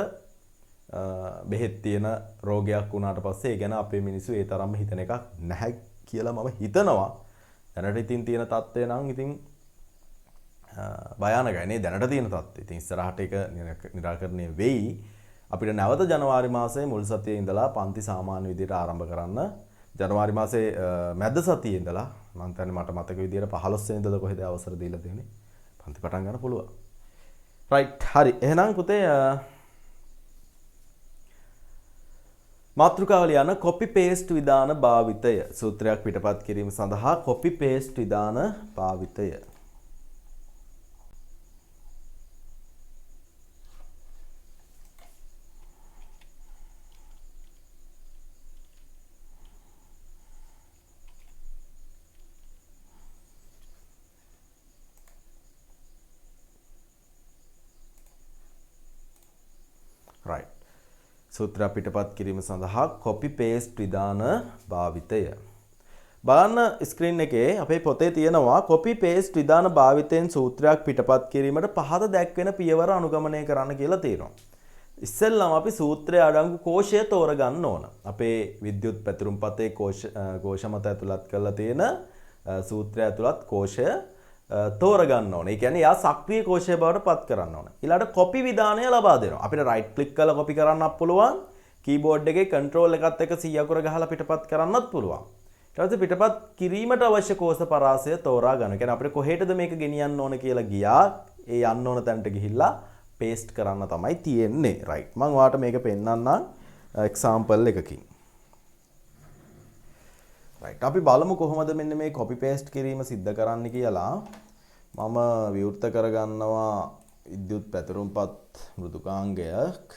බෙහෙත් තියෙන රෝගයක් වුණාට පස්සේ ඒ ගැන අපේ මිනිස්සු ඒ තරම්ම හිතන එකක් නැහැ කියලා මම හිතනවා. දැනට ඉතින් තියෙන තත්ත්වය නම් ඉතින් භයානකයි නේ දැනට තියෙන තත්ත්වය. ඉතින් ඉස්සරහට ඒක निराකරණය වෙයි. අපිට නැවත ජනවාරි මාසයේ මුල් සතියේ ඉඳලා පන්ති සාමාන්‍ය විදියට ආරම්භ කරන්න. ජනවාරි මාසයේ මැද සතියේ ඉඳලා මම හිතන්නේ මට මතක විදියට 15 වෙනිදාද කොහෙද අවසර දීලා තියෙන්නේ. පන්ති පටන් ගන්න පුළුවන්. රයිට් හරි. එහෙනම් පුතේ මාතෘකාව ලියන කොපි පේස්ට් විධාන භාවිතය. සූත්‍රයක් පිටපත් කිරීම සඳහා කොපි පේස්ට් විධාන භාවිතය. right. සූත්‍රය පිටපත් කිරීම සඳහා කොපි පේස්ට් විධාන භාවිතය. බලන්න ස්ක්‍රීන් එකේ අපේ පොතේ තියෙනවා කොපි පේස්ට් විධාන භාවිතයෙන් සූත්‍රයක් පිටපත් කිරීමට පහත දැක්වෙන පියවර අනුගමනය කරන්න කියලා තියෙනවා. ඉස්සෙල්ලාම අපි සූත්‍රයේ අඩංගු කෝෂය තෝරගන්න ඕන. අපේ විද්‍යුත් පැතුරුම්පතේ කෝෂ මත ඇතුළත් කරලා තියෙන සූත්‍රය ඇතුළත් කෝෂය තෝරගන්න ඕනේ. ඒ කියන්නේ යා සක්‍රීය කෝෂය බවට පත් කරන්න ඕනේ. ඊළඟට කොපි විධානය ලබා දෙනවා. අපිට රයිට් ක්ලික් කරලා කොපි කරන්නත් පුළුවන්. කීබෝඩ් එකේ කන්ට්‍රෝල් එකත් එක්ක C අකුර ගහලා පිටපත් කරන්නත් පුළුවන්. ඊට පස්සේ පිටපත් කිරීමට අවශ්‍ය කෝෂ පරාසය තෝරා ගන්න. ඒ කියන්නේ අපිට කොහෙටද මේක ගෙනියන්න ඕන කියලා ගියා. ඒ යන්න ඕන තැනට ගිහිල්ලා පේස්ට් කරන්න තමයි තියෙන්නේ. රයිට්. මම ඔයාලට මේක පෙන්නන්නම් එක්සැම්පල් එකකින්. රයිට්. අපි බලමු කොහොමද මෙන්න මේ කොපි පේස්ට් කිරීම සිද්ධ කරන්න කියලා. මම විවෘත කරගන්නවා විද්‍යුත් පැතුරුම්පත් මෘදුකාංගයක්.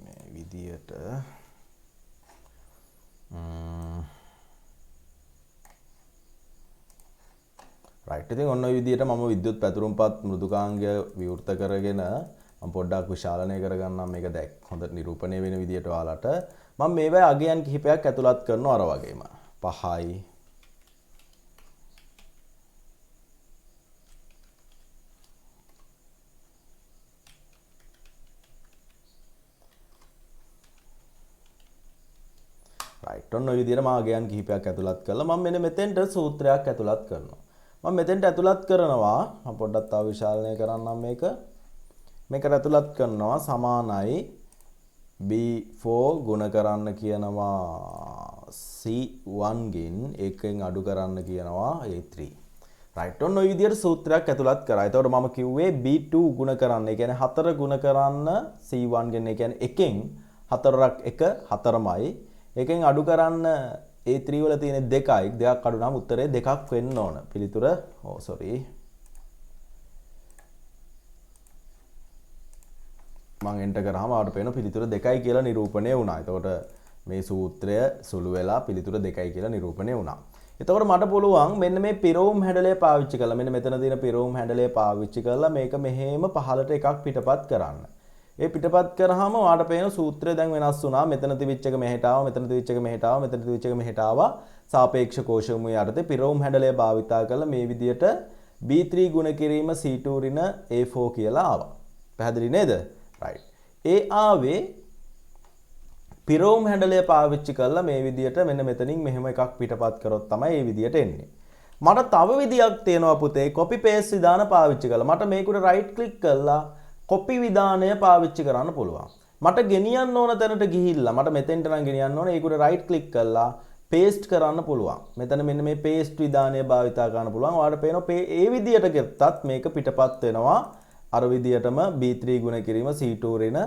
මේ විදියට රයිට්. ඉතින් ඔන්න ඔය විදියට මම විද්‍යුත් පැතුරුම්පත් මෘදුකාංගය විවෘත කරගෙන මම පොඩ්ඩක් විශාලනය කරගන්නම් මේක හොඳට නිරූපණය වෙන විදියට ඔයාලට. මම මේවැ අගයන් කිහිපයක් ඇතුළත් කරනවා අර වගේම. 5යි රයිට්. ඔන්න ඔය විදියට මම අගයන් කිහිපයක් ඇතුළත් කරලා මම මෙන්න මෙතෙන්ට සූත්‍රයක් ඇතුළත් කරනවා. මම මෙතෙන්ට ඇතුළත් කරනවා මම පොඩ්ඩක් තව විශාලනය කරන්නම් මේක. මේකට ඇතුළත් කරනවා සමානයි B4 ගුණ කරන්න කියනවා C1 ගෙන් එකෙන් අඩු කරන්න කියනවා A3. රයිට්. ඔන්න ඔය විදිහට සූත්‍රයක් ඇතුළත් කරා. එතකොට මම කිව්වේ B2 ගුණ කරන්න. ඒ කියන්නේ 4 ගුණ කරන්න C1 ගෙන්. ඒ කියන්නේ එකෙන් 4ක් 1 4මයි. එකෙන් අඩු කරන්න A3 වල තියෙන 2යි. දෙකක් අඩු නම් උත්තරේ 2ක් වෙන්න ඕන. පිළිතුර මම එන්ටර් කරාම ආවට පේන පිළිතුර 2යි කියලා නිරූපණය වුණා. එතකොට මේ සූත්‍රය සුළු වෙලා පිළිතුර 2යි කියලා නිරූපණය වුණා. එතකොට මට පුළුවන් මෙන්න මේ පිරවුම් හැඩලය පාවිච්චි කරලා මෙන්න මෙතන තියෙන පිරවුම් හැඩලය පාවිච්චි කරලා මේක මෙහෙම පහළට එකක් පිටපත් කරන්න. ඒ පිටපත් කරාම ඔයාලට පේන සූත්‍රය දැන් වෙනස් වුණා. මෙතන තිබිච්ච එක මෙහෙට ආවා, මෙතන තිබිච්ච එක මෙහෙට ආවා, මෙතන තිබිච්ච එක මෙහෙට ආවා. සාපේක්ෂ කෝෂමුය යටතේ පිරවුම් හැඩලය භාවිතා කරලා මේ විදියට B3 ගුණ කිරීම C2 ඍණ A4 කියලා ආවා. පැහැදිලි නේද? right. ඒ ආවේ පිරවුම් හැඩලය පාවිච්චි කරලා මේ විදියට මෙන්න මෙතනින් මෙහෙම එකක් පිටපත් කරොත් තමයි මේ විදියට එන්නේ. මට තව විදියක් තියෙනවා පුතේ කොපි පේස්ට් විධාන පාවිච්චි කරලා. මට මේකට රයිට් ක්ලික් කරලා කොපි විධානය පාවිච්චි කරන්න පුළුවන්. මට ගෙනියන්න ඕන තැනට ගිහිල්ලා මට මෙතෙන්ට නම් ගෙනියන්න ඕන. ඒකට රයිට් ක්ලික් කරලා පේස්ට් කරන්න පුළුවන්. මෙතන මෙන්න මේ පේස්ට් විධානය භාවිතා කරන්න පුළුවන්. ඔයාලට පේනවා ඒ විදියට ගෙත්තත් මේක පිටපත් වෙනවා අර විදියටම B3 ගුණ කිරීම C2 ඍණ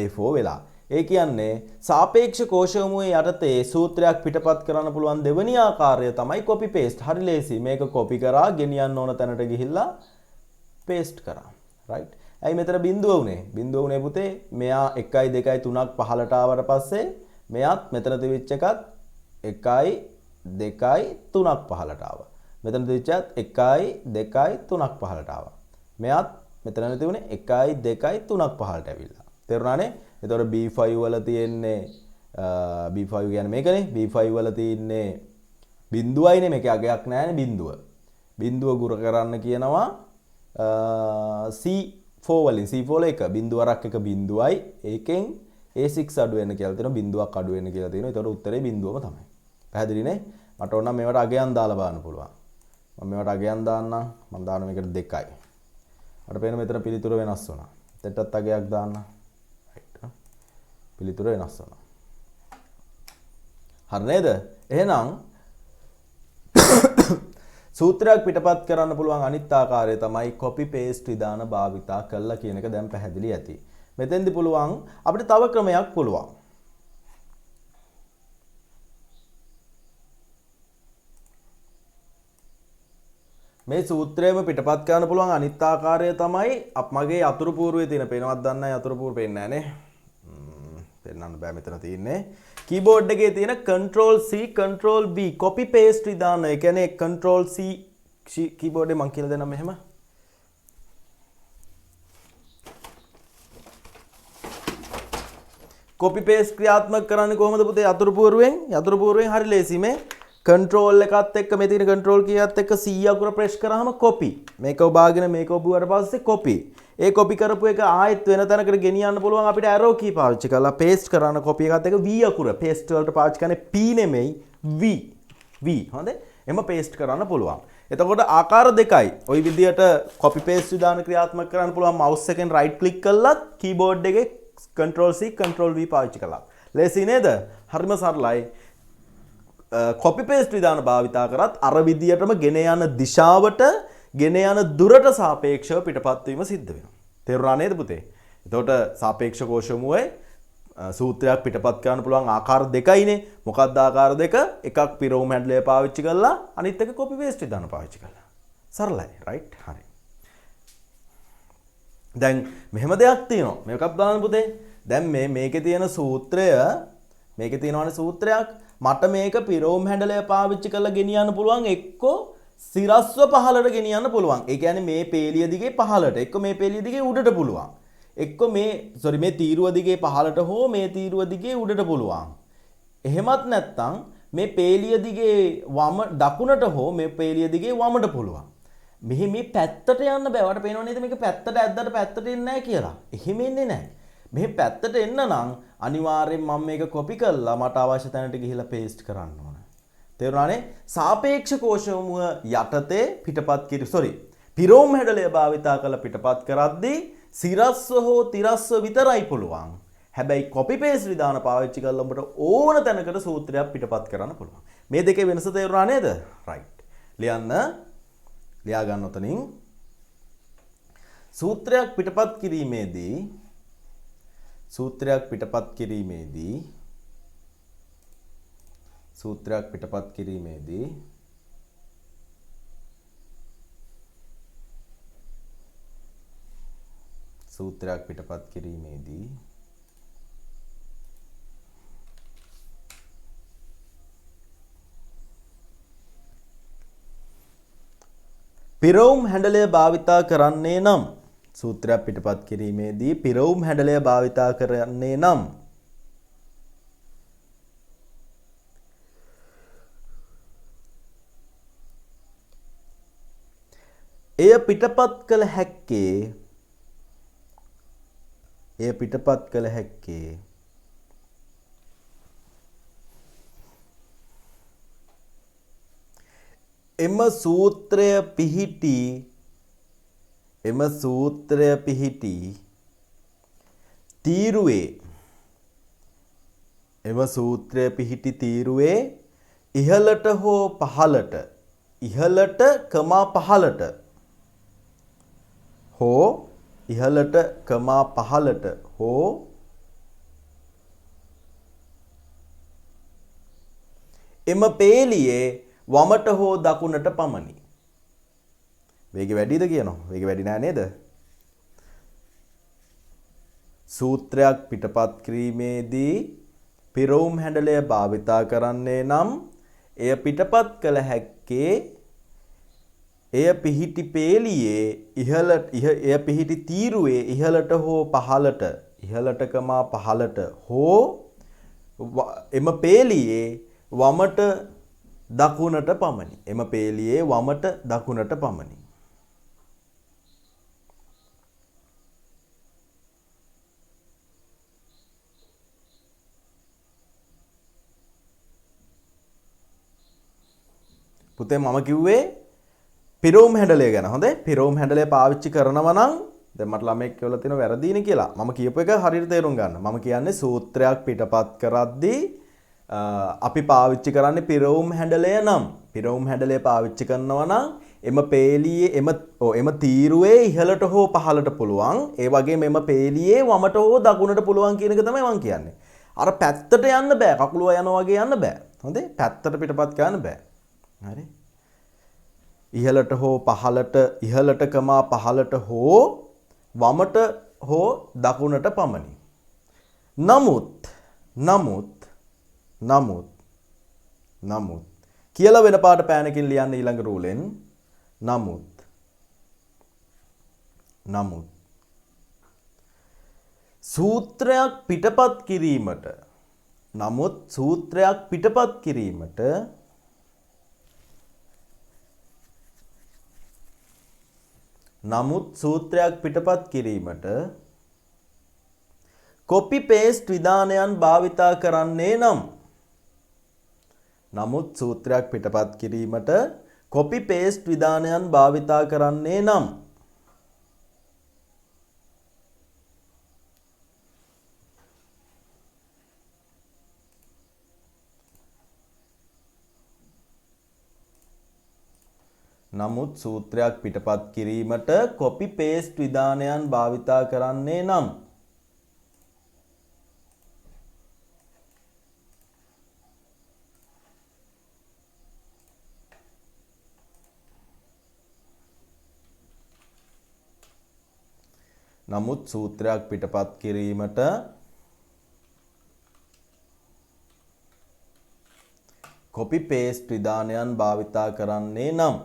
A4 වෙලා. ඒ කියන්නේ සාපේක්ෂ කෝෂයමුවේ යටතේ සූත්‍රයක් පිටපත් කරන්න පුළුවන් දෙවෙනි ආකාරය තමයි copy paste. හරි ලේසි. මේක copy කරා ගෙනියන්න ඕන තැනට ගිහිල්ලා paste කරා. right? ඇයි මෙතන බිඳුව උනේ? බිඳුව උනේ පුතේ මෙයා 1යි 2යි 3ක් පහලට ආවට පස්සේ මෙයාත් මෙතන තිබිච්ච එකත් 1යි 2යි 3ක් පහලට ආවා. මෙතන තිබිච්චත් 1යි 2යි 3ක් පහලට ආවා. මෙයාත් මෙතන තිබුණේ 1යි 2යි 3ක් පහලට ඇවිල්ලා. තේරුණානේ? එතකොට B5 වල තියෙන්නේ B5 කියන්නේ මේකනේ. B5 වල තියෙන්නේ බිඳුවයිනේ, මේකේ අගයක් නැහැනේ බිඳුව. බිඳුව ගුර කරන්න කියනවා C4 වලින්. C4 වල එක බිඳුවරක් එක බිඳුවයි. ඒකෙන් A6 අඩු වෙන්න කියලා තියෙනවා. බිඳුවක් අඩු වෙන්න කියලා තියෙනවා. ඒතකොට උත්තරේ බිඳුවම තමයි. පැහැදිලිනේ? මට ඕන නම් මේවට අගයන් දාලා බලන්න පුළුවන්. මම මේවට අගයන් දාන්නම්. මම දාන මේකට 2යි. අර පේන මෙතන පිළිතුර වෙනස් වුණා. දෙටත් අගයක් දාන්න. right. පිළිතුර වෙනස් වුණා. හරි නේද? එහෙනම් සූත්‍රයක් පිටපත් කරන්න පුළුවන් අනිත් ආකාරය තමයි copy paste විධාන භාවිතා කළා කියන එක දැන් පැහැදිලි ඇති. මෙතෙන්දි පුළුවන් අපිට තව ක්‍රමයක් පුළුවන්. මේ සූත්‍රයම පිටපත් කරන්න පුළුවන් අනිත් ආකාරය තමයි මගේ අතුරු పూర్වයේ තියෙන පේනවත් දන්නයි අතුරු పూర్ව පේන්නේ නැහනේ. පෙන්නන්න බෑ මෙතන තියෙන්නේ. කීබෝඩ් එකේ තියෙන control C control V copy paste විධාන. ඒ කියන්නේ control C කීබෝඩ් එකේ මම කියලා දෙන්නම් මෙහෙම. copy paste ක්‍රියාත්මක කරන්නේ කොහොමද පුතේ? අතුරු పూర్වයෙන්. අතුරු పూర్වයෙන් හරි ලේසි මේ control එකත් එක්ක මේ තියෙන control කීයත් එක්ක C අකුර press කරාම copy. මේක ඔබාගෙන මේක ඔබුවට පස්සේ copy. ඒ copy කරපු එක ආයෙත් වෙන තැනකට ගෙනියන්න පුළුවන් අපිට arrow key පාවිච්චි කරලා paste කරන copy එකත් එක්ක V අකුර paste වලට පාවිච්චි කරන්නේ P නෙමෙයි V. හොඳේ? එම paste කරන්න පුළුවන්. එතකොට ආකාර දෙකයි. ওই විදියට copy paste විධාන ක්‍රියාත්මක කරන්න පුළුවන් mouse එකෙන් right click කළත් keyboard එකේ control C control V පාවිච්චි කළා. ලේසි නේද? හරිම සරලයි. copy paste විධාන භාවිතා කරත් අර විදියටම ගෙන යන දිශාවට ගෙන යන දුරට සාපේක්ෂව පිටපත් වීම සිද්ධ වෙනවා. තේරුණා නේද පුතේ? එතකොට සාපේක්ෂ කෝෂමුවේ සූත්‍රයක් පිටපත් කරන්න පුළුවන් ආකාර දෙකයිනේ. මොකක්ද ආකාර දෙක? එකක් පිරවුම් හැන්ඩලය පාවිච්චි කරලා අනිත් එක copy paste විධාන පාවිච්චි කරලා. සරලයි, right? හරි. දැන් මෙහෙම දෙයක් තියෙනවා. මේකක් බලන්න පුතේ. දැන් මේකේ තියෙන සූත්‍රය මේකේ තියෙනවනේ සූත්‍රයක්. මට මේක පිරවුම් හැන්ඩලය පාවිච්චි කරලා ගෙනියන්න පුළුවන් එක්කෝ සිරස්ව පහලට ගෙනියන්න පුළුවන්. ඒ කියන්නේ මේ පේලිය දිගේ පහලට, එක්ක මේ පේලිය දිගේ උඩට පුළුවන්. එක්ක මේ තීරුව දිගේ පහලට හෝ මේ තීරුව දිගේ උඩට පුළුවන්. එහෙමත් නැත්නම් මේ පේලිය දිගේ වම දකුණට හෝ මේ පේලිය දිගේ වමට පුළුවන්. මෙහි මේ පැත්තට යන්න බෑ. ඔයාලට පේනව නේද මේක පැත්තට ඇද්දට පැත්තට එන්නේ නැහැ කියලා. එහෙම එන්නේ නැහැ. මෙහි පැත්තට එන්න නම් අනිවාර්යෙන් මම මේක copy කරලා මට අවශ්‍ය තැනට ගිහිල්ලා paste කරන්න ඕන. තේරුණානේ? සාපේක්ෂ කෝෂමුව යටතේ පිටපත් පිරවුම් හැඩලය භාවිතා කරලා පිටපත් කරද්දී සිරස්ව හෝ තිරස්ව විතරයි පුළුවන්. හැබැයි copy paste විධාන පාවිච්චි කරලා ඔබට ඕන තැනකට සූත්‍රයක් පිටපත් කරන්න පුළුවන්. මේ දෙකේ වෙනස තේරුණා නේද? right. ලියා ගන්න උතනින් සූත්‍රයක් පිටපත් කිරීමේදී පිරවුම් හැඩලය භාවිතා කරන්නේ නම් සූත්‍රයක් පිටපත් කිරීමේදී පිරවුම් හැඩලය භාවිතා කරන්නේ නම් එය පිටපත් කළ හැක්කේ එම සූත්‍රය පිහිටි තීරුවේ ඉහළට හෝ පහළට ඉහළට කමා පහළට හෝ ඉහළට කමා පහළට හෝ එම පේලියේ වමට හෝ දකුණට පමණි. වේගය වැඩිද කියනවා. වේගය වැඩි නෑ නේද? සූත්‍රයක් පිටපත් කිරීමේදී පිරවුම් හැඩලය භාවිතා කරන්නේ නම් එය පිටපත් කළ හැක්කේ එය පිහිටි පේලියේ එය පිහිටි තීරුවේ ඉහළට හෝ පහළට ඉහළටකමා පහළට හෝ එම පේලියේ වමට දකුණට පමණි. එම පේලියේ වමට දකුණට පමණි. පුතේ මම කිව්වේ පිරවුම් හැඩලය ගැන. හොඳේ පිරවුම් හැඩලය පාවිච්චි කරනවා නම් දැන් මට ළමෙක් කියලා තියෙනවා වැරදීනේ කියලා. මම කියපු එක හරියට තේරුම් ගන්න. මම කියන්නේ සූත්‍රයක් පිටපත් කරද්දී අපි පාවිච්චි කරන්නේ පිරවුම් හැඩලය නම් පිරවුම් හැඩලය පාවිච්චි කරනවා නම් එම පේලියේ එම තීරුවේ ඉහළට හෝ පහළට පුළුවන්. ඒ වගේම එම පේලියේ වමට හෝ දකුණට පුළුවන් කියන එක තමයි මම කියන්නේ. අර පැත්තට යන්න බෑ. කකුලුව යනවා වගේ යන්න බෑ. හොඳේ පැත්තට පිටපත් කරන්න බෑ. හරි ඉහළට හෝ පහළට ඉහළට කමා පහළට හෝ වමට හෝ දකුණට පමණි. නමුත් කියලා වෙන පාට පෑනකින් ලියන්න ඊළඟ රූලෙන් නමුත් සූත්‍රයක් පිටපත් කිරීමට කොපි පේස්ට් විධානයන් භාවිතා කරන්නේ නම් නමුත් සූත්‍රයක් පිටපත් කිරීමට කොපි පේස්ට් විධානයන් භාවිතා කරන්නේ නම් නමුත් සූත්‍රයක් පිටපත් කිරීමට කොපි පේස්ට් විධානයන් භාවිතා කරන්නේ නම්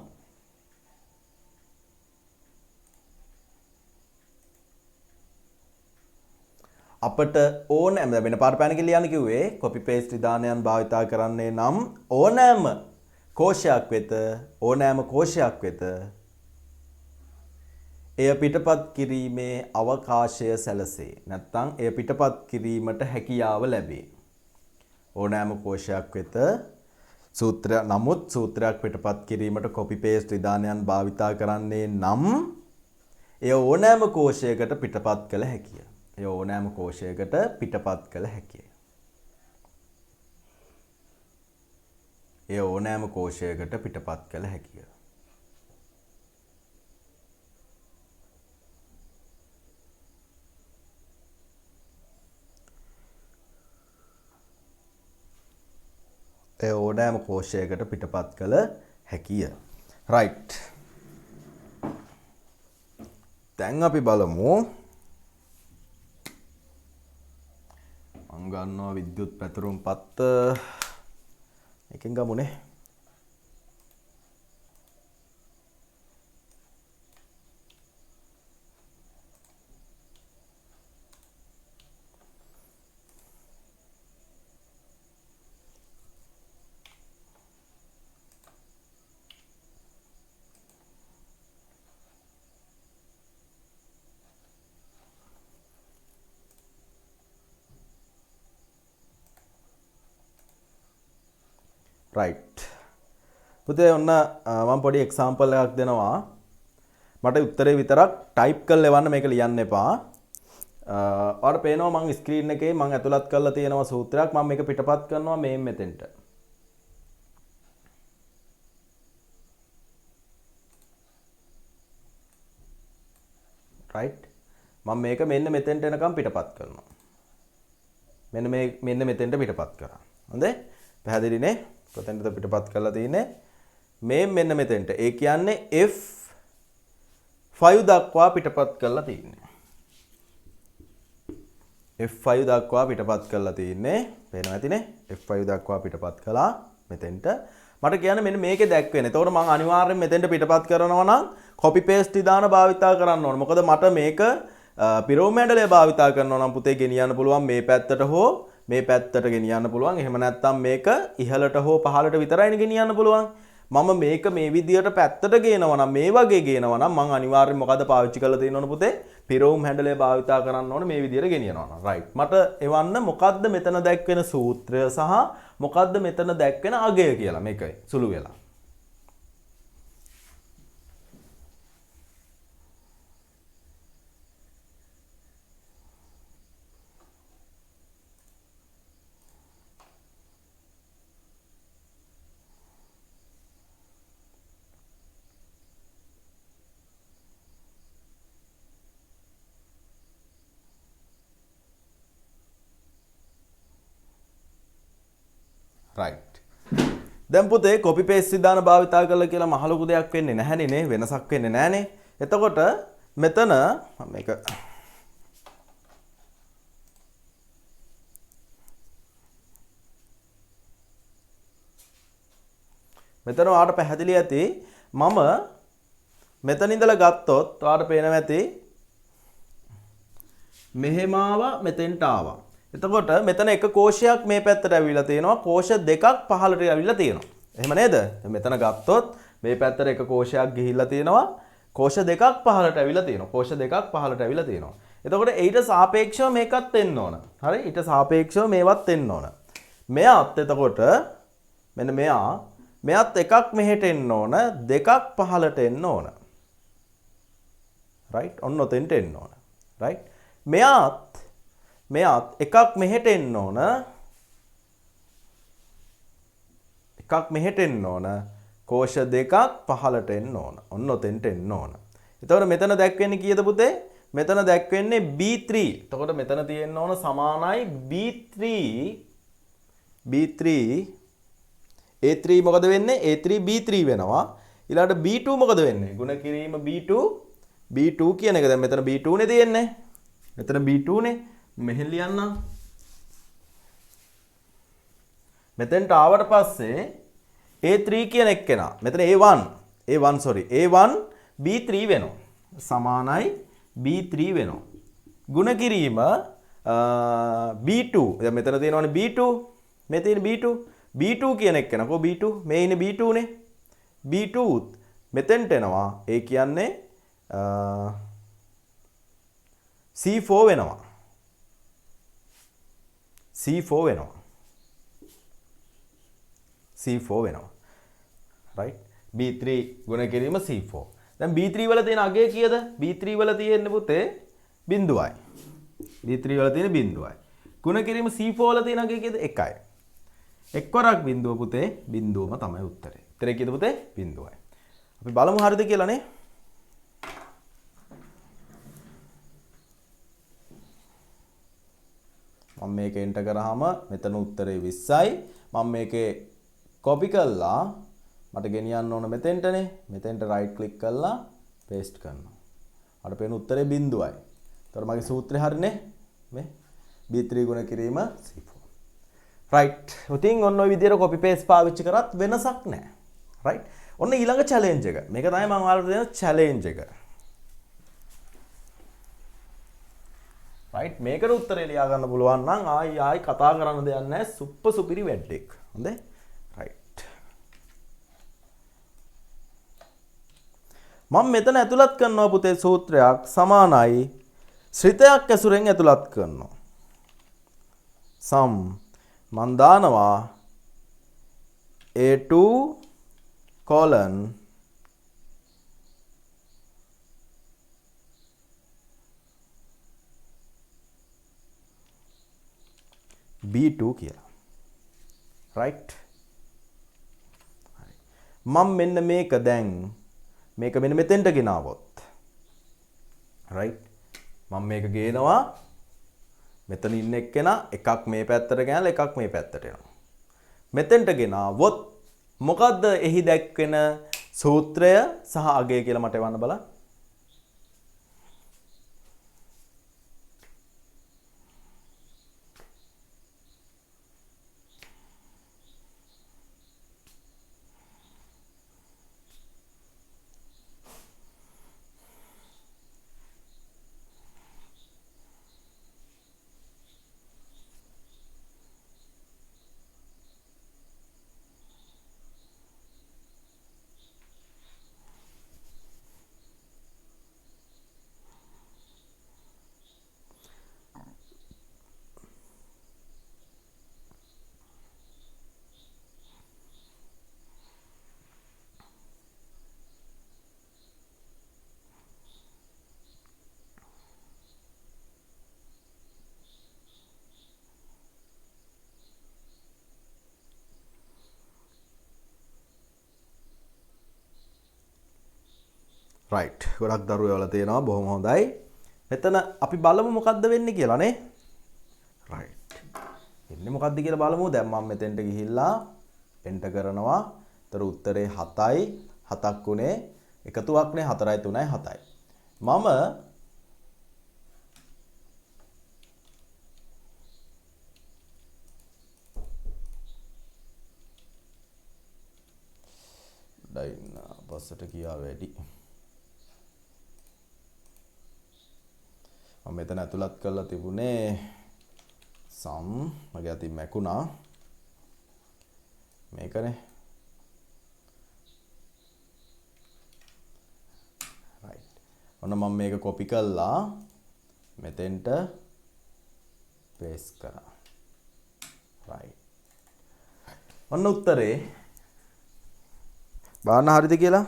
අපට ඕනෑම වෙන පාට පැනකින් ලියන්න කිව්වේ කොපි පේස්ට් විධානයන් භාවිතා කරන්නේ නම් ඕනෑම කෝෂයක් වෙත එය පිටපත් කිරීමේ අවකාශය සැලසේ. නැත්නම් එය පිටපත් කිරීමට හැකියාව ලැබේ. ඕනෑම කෝෂයක් වෙත නමුත් සූත්‍රයක් පිටපත් කිරීමට කොපි පේස්ට් විධානයන් භාවිතා කරන්නේ නම් එය ඕනෑම කෝෂයකට පිටපත් කළ හැකිය. ඕනෑම කෝෂයකට පිටපත් කළ හැකිය. රයිට්. දැන් අපි බලමු මම ගන්නවා විද්‍යුත් පැතුරුම් පත්ත එකෙන් ගමුනේ. රයිට්. පුතේ ඔන්න මම පොඩි එක්සැම්පල් එකක් දෙනවා. මට උත්තරේ විතරක් ටයිප් කරලා එවන්න මේක ලියන්න එපා. ඔයාලට පේනවා මම ස්ක්‍රීන් එකේ මම ඇතුළත් කරලා තියෙනවා සූත්‍රයක්. මම මේක පිටපත් කරනවා මෙතෙන්ට. මම මේක මෙන්න මෙතෙන්ට එනකම් පිටපත් කරනවා. මෙන්න මෙතෙන්ට පිටපත් කරා. හොඳයි? පැහැදිලිනේ? කොතෙන්ද පිටපත් කරලා තියෙන්නේ? මේ මෙන්න මෙතෙන්ට. ඒ කියන්නේ F5 දක්වා පිටපත් කරලා තියෙන්නේ. F5 දක්වා පිටපත් කරලා තියෙන්නේ. පේනවා ඇතිනේ? F5 දක්වා පිටපත් කළා මෙතෙන්ට. මට කියන්න මෙන්න මේකේ දැක්වෙන. එතකොට මම අනිවාර්යෙන් මෙතෙන්ට පිටපත් කරනවා නම් copy paste විධාන භාවිතා කරන්න ඕන. මොකද මට මේක පිරෝම හැඩලය භාවිතා කරනවා නම් පුතේ ගෙනියන්න පුළුවන් මේ පැත්තට හෝ මේ පැත්තට ගෙනියන්න පුළුවන්. එහෙම නැත්නම් මේක ඉහළට හෝ පහළට විතරයිනේ ගෙනියන්න පුළුවන්. මම මේක මේ විදියට පැත්තට ගේනවා නම් මේ වගේ ගේනවා නම් මම අනිවාර්යෙන් මොකද පාවිච්චි කරලා තියෙන්න ඕන පුතේ? පිරෝම් හැඩලය භාවිතා කරන්න ඕනේ මේ විදියට ගෙනියනවා නම්. රයිට්. මට එවන්න මොකද්ද මෙතන දැක්වෙන සූත්‍රය සහ මොකද්ද මෙතන දැක්වෙන අගය කියලා මේකයි සුළු වෙලා. right. දැන් පුතේ copy paste විධාන භාවිතා කරලා කියලා මහ ලොකු දෙයක් වෙන්නේ නැහැනේ නේ වෙනසක් වෙන්නේ නැහනේ. එතකොට මෙතන මේක මෙතන ඔයාලට පැහැදිලි ඇති මම මෙතන ඉඳලා ගත්තොත් ඔයාලට පේනවා ඇති මෙහෙම ආවා මෙතෙන්ට ආවා. එතකොට මෙතන එක කෝෂයක් මේ පැත්තට ඇවිල්ලා තියෙනවා කෝෂ දෙකක් පහළට ඇවිල්ලා තියෙනවා. එහෙම නේද? මෙතන ගත්තොත් මේ පැත්තට එක කෝෂයක් ගිහිල්ලා තියෙනවා කෝෂ දෙකක් පහළට ඇවිල්ලා තියෙනවා. කෝෂ දෙකක් පහළට ඇවිල්ලා තියෙනවා. එතකොට ඊට සාපේක්ෂව මේකත් එන්න ඕන. හරි? ඊට සාපේක්ෂව මේවත් එන්න ඕන. මෙයාත් එතකොට මෙන්න මෙයාත් එකක් මෙහෙට එන්න ඕන දෙකක් පහළට එන්න ඕන. right? ඔන්න ඔතෙන්ට එන්න ඕන. right? මෙයාත් එකක් මෙහෙට එන්න ඕන එකක් මෙහෙට එන්න ඕන කෝෂ දෙකක් පහළට එන්න ඕන ඔන්න ඔතෙන්ට එන්න ඕන. එතකොට මෙතන දැක්වෙන්නේ කීයද පුතේ? මෙතන දැක්වෙන්නේ B3. එතකොට මෙතන තියෙන්න ඕන සමානයි B3 A3 මොකද වෙන්නේ? A3 B3 වෙනවා. ඊළඟට B2 මොකද වෙන්නේ? ගුණ කිරීම B2 කියන එක දැන් මෙතන B2 නේ තියෙන්නේ. මෙතන B2 නේ. මෙහෙන් ලියන්නම්. මෙතෙන්ට ආවට පස්සේ A3 කියන එක්කෙනා මෙතන A1 B3 වෙනවා. සමානයි B3 වෙනවා. ගුණ කිරීම B2. දැන් මෙතන තියෙනවනේ B2. මේ තියෙන B2 කියන එක්කෙනා කො B2 මේ ඉන්නේ B2 නේ. B2 උත් මෙතෙන්ට එනවා. ඒ කියන්නේ C4 වෙනවා. C4 වෙනවා. right? B3 ගුණ කිරීම C4. දැන් B3 වල තියෙන අගය කීයද? B3 වල තියෙන්නේ පුතේ බිඳුවයි. B3 වල තියෙන බිඳුවයි. ගුණ කිරීම C4 වල තියෙන අගය කීයද? 1යි. එක්වරක් බිඳුව පුතේ බිඳුවම තමයි උත්තරේ. උත්තරේ කීයද පුතේ? බිඳුවයි. අපි බලමු හරියද කියලා නේ. මම මේක එන්ටර් කරාම මෙතන උත්තරේ 20යි. මම මේකේ කොපි කරලා මට ගෙනියන්න ඕන මෙතෙන්ටනේ. මෙතෙන්ට රයිට් ක්ලික් කරලා පේස්ට් කරනවා. මට පේන උත්තරේ බිඳුවයි. ඒතර මගේ සූත්‍රය හරිනේ. මේ B3 ගුණ කිරීම C4. right. ඉතින් ඔන්න ඔය විදිහට කොපි පේස්ට් පාවිච්චි කරත් වෙනසක් නැහැ. right. ඔන්න ඊළඟ චැලෙන්ජ් එක. මේක තමයි මම ඔයාලට දෙන චැලෙන්ජ් එක. right. මේකට උත්තරේ ලියා ගන්න පුළුවන් නම් ආයි කතා කරන්න දෙයක් නැහැ. සුප්ප සුපිරි වැඩක්. හොඳයි. right. මම මෙතන ඇතුළත් කරනවා පුතේ සූත්‍රයක් සමානයි ශ්‍රිතයක් ඇසුරෙන් ඇතුළත් කරනවා. සම් මන් දානවා A2 colon B2 කියලා. right. මම මෙන්න මේක දැන් මේක මෙන්න මෙතෙන්ට ගෙනාවොත් right. මම මේක ගේනවා මෙතන ඉන්න එක්කෙනා එකක් මේ පැත්තට ගෙනලා එකක් මේ පැත්තට එනවා. මෙතෙන්ට ගෙනාවොත් මොකද්ද එහි දැක්වෙන සූත්‍රය සහ අගය කියලා මට එවන්න බලන්න. right ගොඩක් දරුවෝ වල තියෙනවා බොහොම හොඳයි. මෙතන අපි බලමු මොකද්ද වෙන්නේ කියලා නේ. right එන්නේ මොකද්ද කියලා බලමු. දැන් මම මෙතෙන්ට ගිහිල්ලා එන්ටර් කරනවා. ඒතර උත්තරේ 7යි 7ක් උනේ එකතුවක්නේ 4යි 3යි 7යි. මම දැන් පස්සට ගියා වැඩි. මම මෙතන ඇතුළත් කරලා තිබුණේ සම් මගේ අතින් මැකුණා මේකනේ. right ඔන්න මම මේක කොපි කරලා මෙතෙන්ට පේස්ට් කරා. right ඔන්න උත්තරේ බලන්න හරිද කියලා.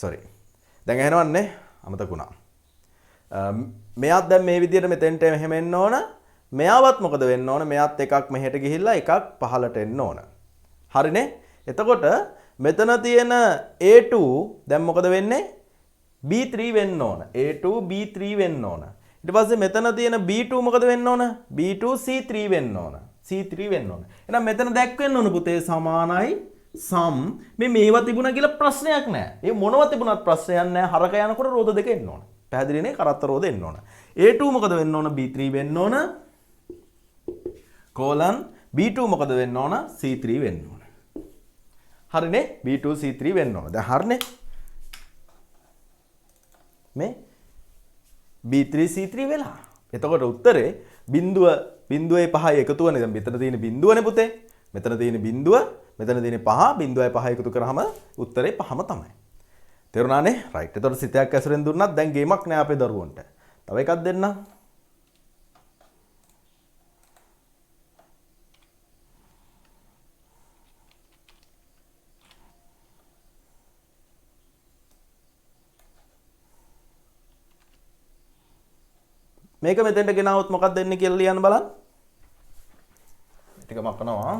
sorry දැන් ඇහෙනවන්නේ අමතක වුණා. මෙයාත් දැන් මේ විදිහට මෙතෙන්ට මෙහෙම එන්න ඕන. මෙයාවත් මොකද වෙන්න ඕන? මෙයාත් එකක් මෙහෙට ගිහිල්ලා එකක් පහලට එන්න ඕන. හරිනේ? එතකොට මෙතන තියෙන A2 දැන් මොකද වෙන්නේ? B3 වෙන්න ඕන. A2 B3 වෙන්න ඕන. ඊට පස්සේ මෙතන තියෙන B2 මොකද වෙන්න ඕන? B2 C3 වෙන්න ඕන. C3 වෙන්න ඕන. එහෙනම් මෙතන දැක්වෙන්න ඕන පුතේ සමානයි සම් මේවා තිබුණා කියලා ප්‍රශ්නයක් නැහැ. මේ මොනව තිබුණත් ප්‍රශ්නයක් නැහැ. හරක යනකොට රෝද දෙක එන්න ඕන. පැහැදිලිනේ? කරත්ත රෝද එන්න ඕන. A2 මොකද වෙන්න ඕන? B3 වෙන්න ඕන. කොලන් B2 මොකද වෙන්න ඕන? C3 වෙන්න ඕන. හරිනේ? B2 C3 වෙන්න ඕන. දැන් හරිනේ? මේ B3 C3 වෙලා. එතකොට උත්තරේ බිඳුවේ 5යි එකතු වෙන. දැන් මෙතන තියෙන බිඳුවනේ පුතේ. මෙතන තියෙන බිඳුව, මෙතන තියෙන 5, බිඳුවයි 5 එකතු කරාම උත්තරේ 5ම තමයි. තේරුණානේ? රයිට්. එතකොට සිතයක් ඇසුරෙන් දුන්නත් දැන් ගේමක් නෑ අපේ දරුවන්ට. තව එකක් දෙන්න. මේක මෙතෙන්ට ගෙනාවොත් මොකක්ද වෙන්නේ කියලා ලියන්න බලන්න. ටික මකනවා.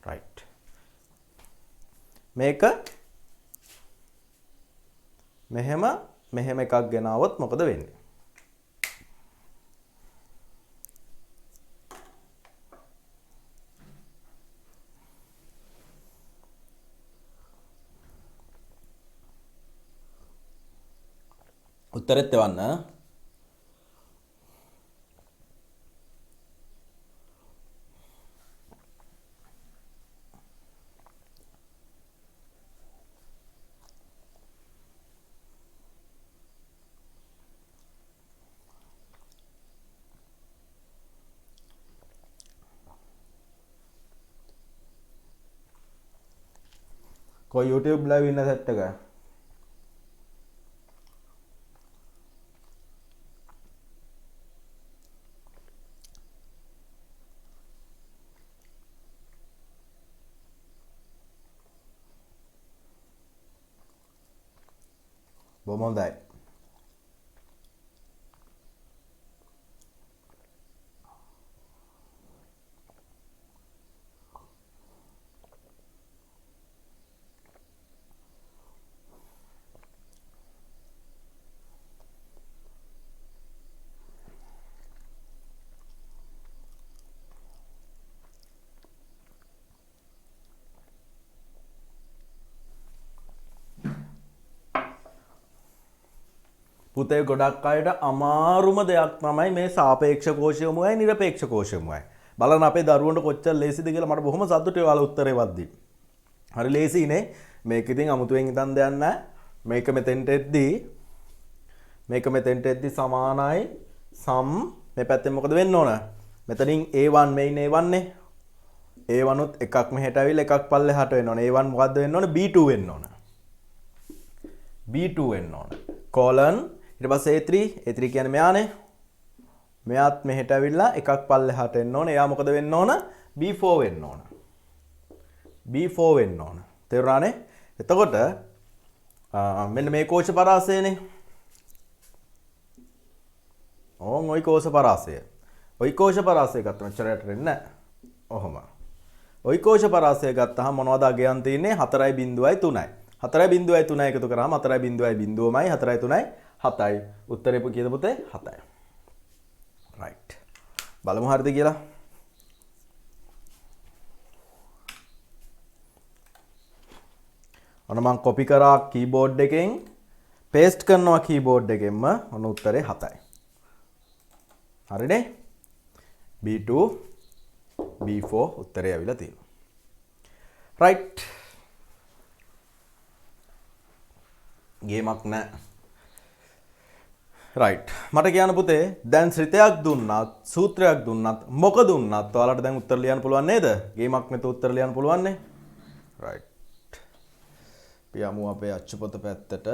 right මේක මෙහෙම මෙහෙම එකක් ගෙනාවොත් මොකද වෙන්නේ? උත්තරෙත් එවන්න. කොයි YouTube live ඉන්න සෙට් එක? බොහොම හොඳයි. පුතේ ගොඩක් අයට අමාරුම දෙයක් තමයි මේ සාපේක්ෂ කෝෂයමුයි නිරපේක්ෂ කෝෂයමුයි. බලන්න අපේ දරුවන්ට කොච්චර ලේසිද කියලා මට බොහොම සතුටුයි ඔයාලා උත්තරේ වද්දී. හරි ලේසියිනේ. මේක ඉතින් අමුතුවෙන් හිතන් දෙයක් නැහැ. මේක මෙතෙන්ට එද්දි සමානයි සම් මේ පැත්තෙන් මොකද වෙන්න ඕන? මෙතනින් A1 මේන් A1 නේ. A1 උත් එකක් මෙහෙට ඇවිල්ලා එකක් පල්ලෙහාට වෙන්න ඕන. A1 මොකද්ද වෙන්න ඕන? B2 වෙන්න ඕන. B2 වෙන්න ඕන. colon ඊට පස්සේ A3 කියන්නේ මෙයානේ. මෙයාත් මෙහෙට ඇවිල්ලා එකක් පල්ලෙහාට එන්න ඕන. එයා මොකද වෙන්න ඕන? B4 වෙන්න ඕන. B4 වෙන්න ඕන. තේරුණානේ? එතකොට මෙන්න මේ කෝෂ පරාසයනේ. ඕන් ওই කෝෂ පරාසය. ওই කෝෂ පරාසය ගත්තම මෙච්චරට වෙන්නේ නැහැ. ඔහොම. ওই කෝෂ පරාසය ගත්තාම මොනවද අගයන් තියෙන්නේ? 4.3යි. 4.3 එකතු කරාම 4.0යි 4.3යි 7යි. උත්තරේ කීයද පුතේ? 7යි. රයිට්. බලමු හරිද කියලා. ඔන්න මම කොපි කරා කීබෝඩ් එකෙන් පේස්ට් කරනවා කීබෝඩ් එකෙන්ම ඔන්න උත්තරේ 7යි. හරිනේ? B2 B4 උත්තරේ ඇවිල්ලා තියෙනවා. රයිට්. ගේමක් නැහැ. රයිට්. මට කියන්න පුතේ දැන් ශ්‍රිතයක් දුන්නත් සූත්‍රයක් දුන්නත් මොක දුන්නත් ඔයාලට දැන් උත්තර ලියන්න පුළුවන් නේද? ගේමක් නැතුව උත්තර ලියන්න පුළුවන් නේ. රයිට්. අපි යමු අපේ අච්චුපොත පැත්තට.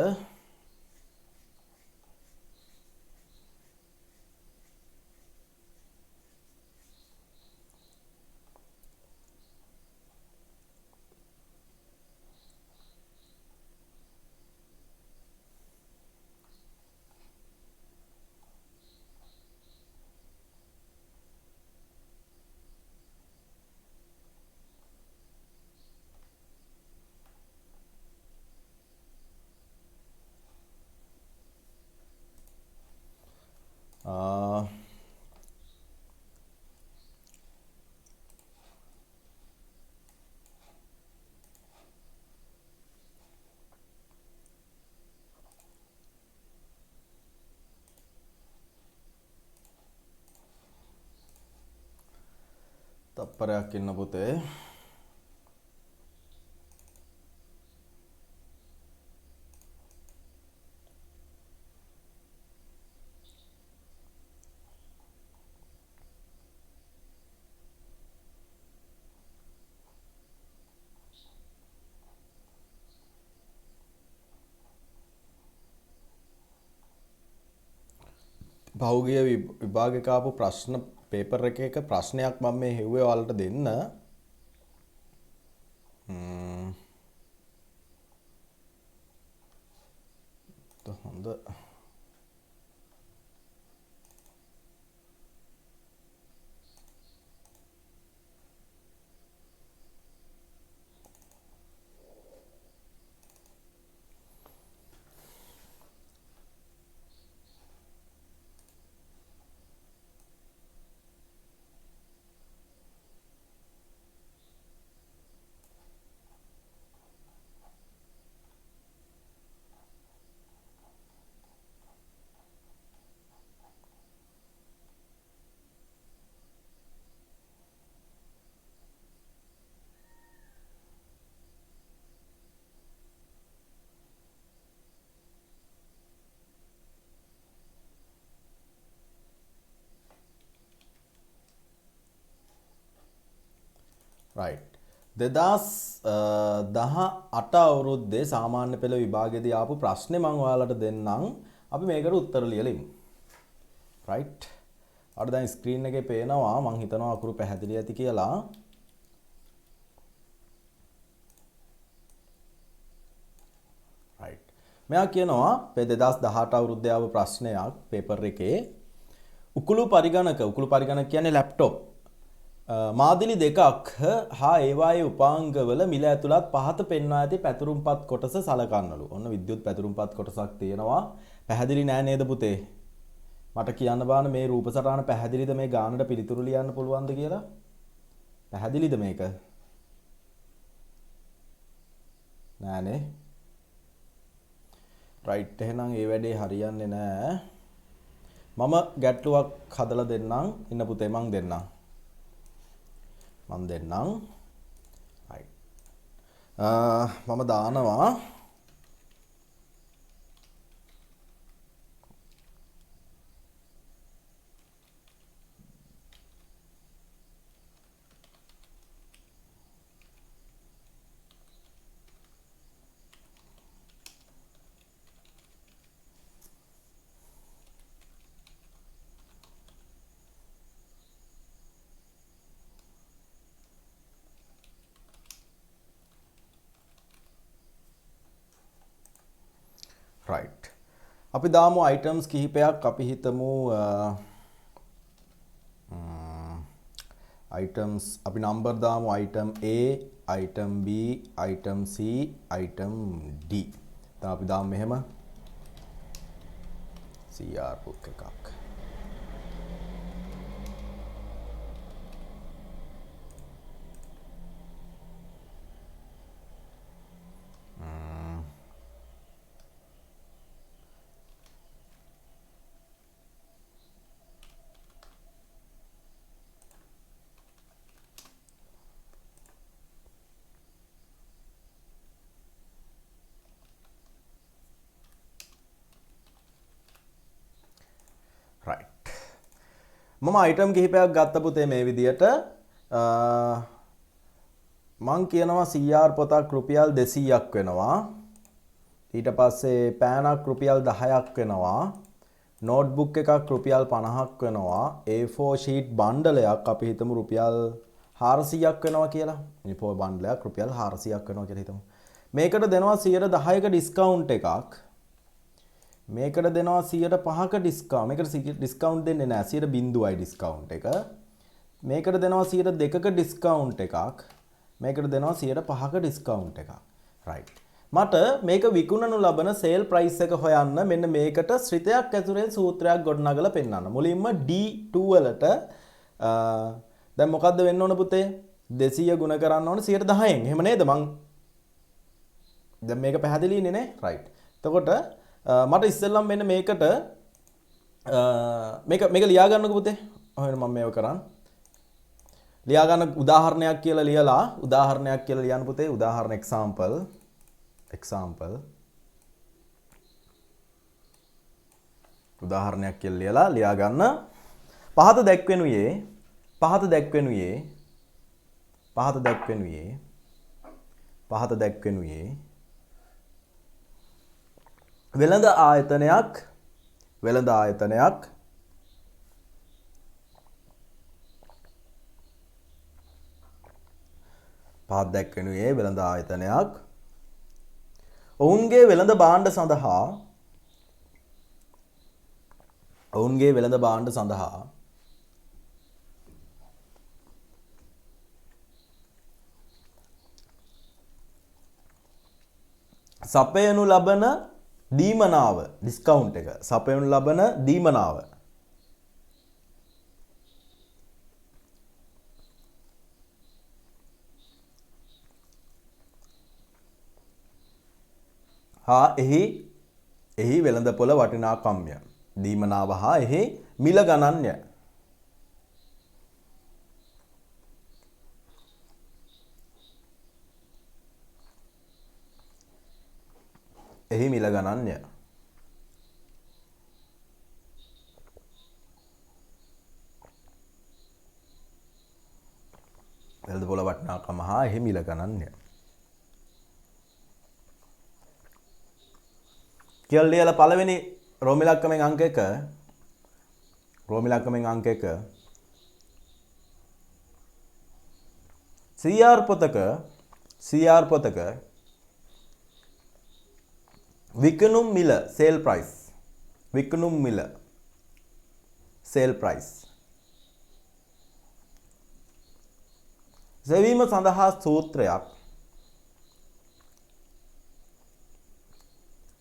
තප්පරයක් ඉන්න පුතේ. පහුගිය විභාගයක ආපු ප්‍රශ්න පේපර් එකක ප්‍රශ්නයක් මම මේ හෙව්වේ ඔයාලට දෙන්න. හොඳ. රයිට්. 2018 අවුරුද්දේ සාමාන්‍ය පෙළ විභාගයේදී ආපු ප්‍රශ්නේ මම ඔයාලට දෙන්නම්. අපි මේකට උත්තර ලියලා ඉමු. රයිට්. අර දැන් ස්ක්‍රීන් එකේ පේනවා මම හිතනවා අකුරු පැහැදිලි ඇති කියලා. රයිට්. මෙයා කියනවා 2018 අවුරුද්දේ ආපු ප්‍රශ්නයක් පේපර් එකේ උකුළු පරිගණක කියන්නේ ලැප්ටොප් මාදිලි දෙකක් හා ඒවායේ උපාංගවල මිල ඇතුළත් පහත පෙන්වා ඇති පැතුරුම්පත් කොටස සලකන්නලු. ඔන්න විද්‍යුත් පැතුරුම්පත් කොටසක් තියෙනවා. පැහැදිලි නෑ නේද පුතේ? මට කියන්න බාන මේ රූප සටහන පැහැදිලිද මේ ගානට පිළිතුරු ලියන්න පුළුවන්ද කියලා? පැහැදිලිද මේක? නෑනේ. රයිට් එහෙනම් ඒ වැඩේ හරියන්නේ නෑ. මම ගැටලුවක් හදලා දෙන්නම්. ඉන්න පුතේ මං දෙන්නම්. right. මම දානවා right. අපි දාමු items කිහිපයක් අපි හිතමු items අපි number දාමු item A, item B, item C, item D. දැන් අපි දාමු මෙහෙම CR book එකක්. right. මම item කිහිපයක් ගත්ත පුතේ මේ විදියට මං කියනවා CR පොතක් රුපියල් 200ක් වෙනවා. ඊට පස්සේ පෑනක් රුපියල් 10ක් වෙනවා. නෝට්බුක් එකක් රුපියල් 50ක් වෙනවා. A4 sheet බණ්ඩලයක් අපි හිතමු රුපියල් 400ක් වෙනවා කියලා. A4 බණ්ඩලයක් රුපියල් 400ක් වෙනවා කියලා හිතමු. මේකට දෙනවා 10%ක ඩිස්කවුන්ට් එකක්. මේකට දෙනවා 105ක ඩිස්කවුන්ට්. මේකට ඩිස්කවුන්ට් දෙන්නේ නැහැ. 0.0යි ඩිස්කවුන්ට් එක. මේකට දෙනවා 2%ක ඩිස්කවුන්ට් එකක්. මේකට දෙනවා 5%ක ඩිස්කවුන්ට් එකක්. right. මට මේක විකුණනු ලබන සේල් ප්‍රයිස් එක හොයන්න මෙන්න මේකට ශ්‍රිතයක් ඇතුලෙන් සූත්‍රයක් ගොඩනගලා පෙන්නන්න. මුලින්ම D2 වලට දැන් මොකද්ද වෙන්න ඕන පුතේ? 200 ගුණ කරන්න ඕන 110න්. එහෙම නේද? මං දැන් මේක පැහැදිලිනේ නේ? right. එතකොට මට ඉස්සෙල්ලම මෙන්න මේකට මේක ලියා ගන්නකො පුතේ. ඔහෙන මම මේව කරන්. ලියා ගන්න උදාහරණයක් කියලා ලියලා ලියන්න පුතේ. උදාහරණ example උදාහරණයක් කියලා ලියලා ලියා ගන්න. පහත දැක්වෙනුයේ වෙළඳ ආයතනයක් පහත දැක්වෙනුයේ වෙළඳ ආයතනයක් ඔවුන්ගේ වෙළඳ භාණ්ඩ සඳහා සපයනු ලබන දීමනාව ඩිස්කවුන්ට් එක සපයනු ලබන දීමනාව හා එහි වෙළඳපොළ වටිනාකම්ය දීමනාව හා එහි මිල ගණන්ය එහි මිල ගණන්ය වෙළඳ පොළ වටිනාකම හා එහි මිල ගණන්ය. කියලා ලියලා පළවෙනි රෝම ඉලක්කමෙන් අංක 1 රෝම ඉලක්කමෙන් අංක 1 CR පොතක විකුණුම් මිල sale price විකුණුම් මිල sale price සෙවීම සඳහා සූත්‍රයක්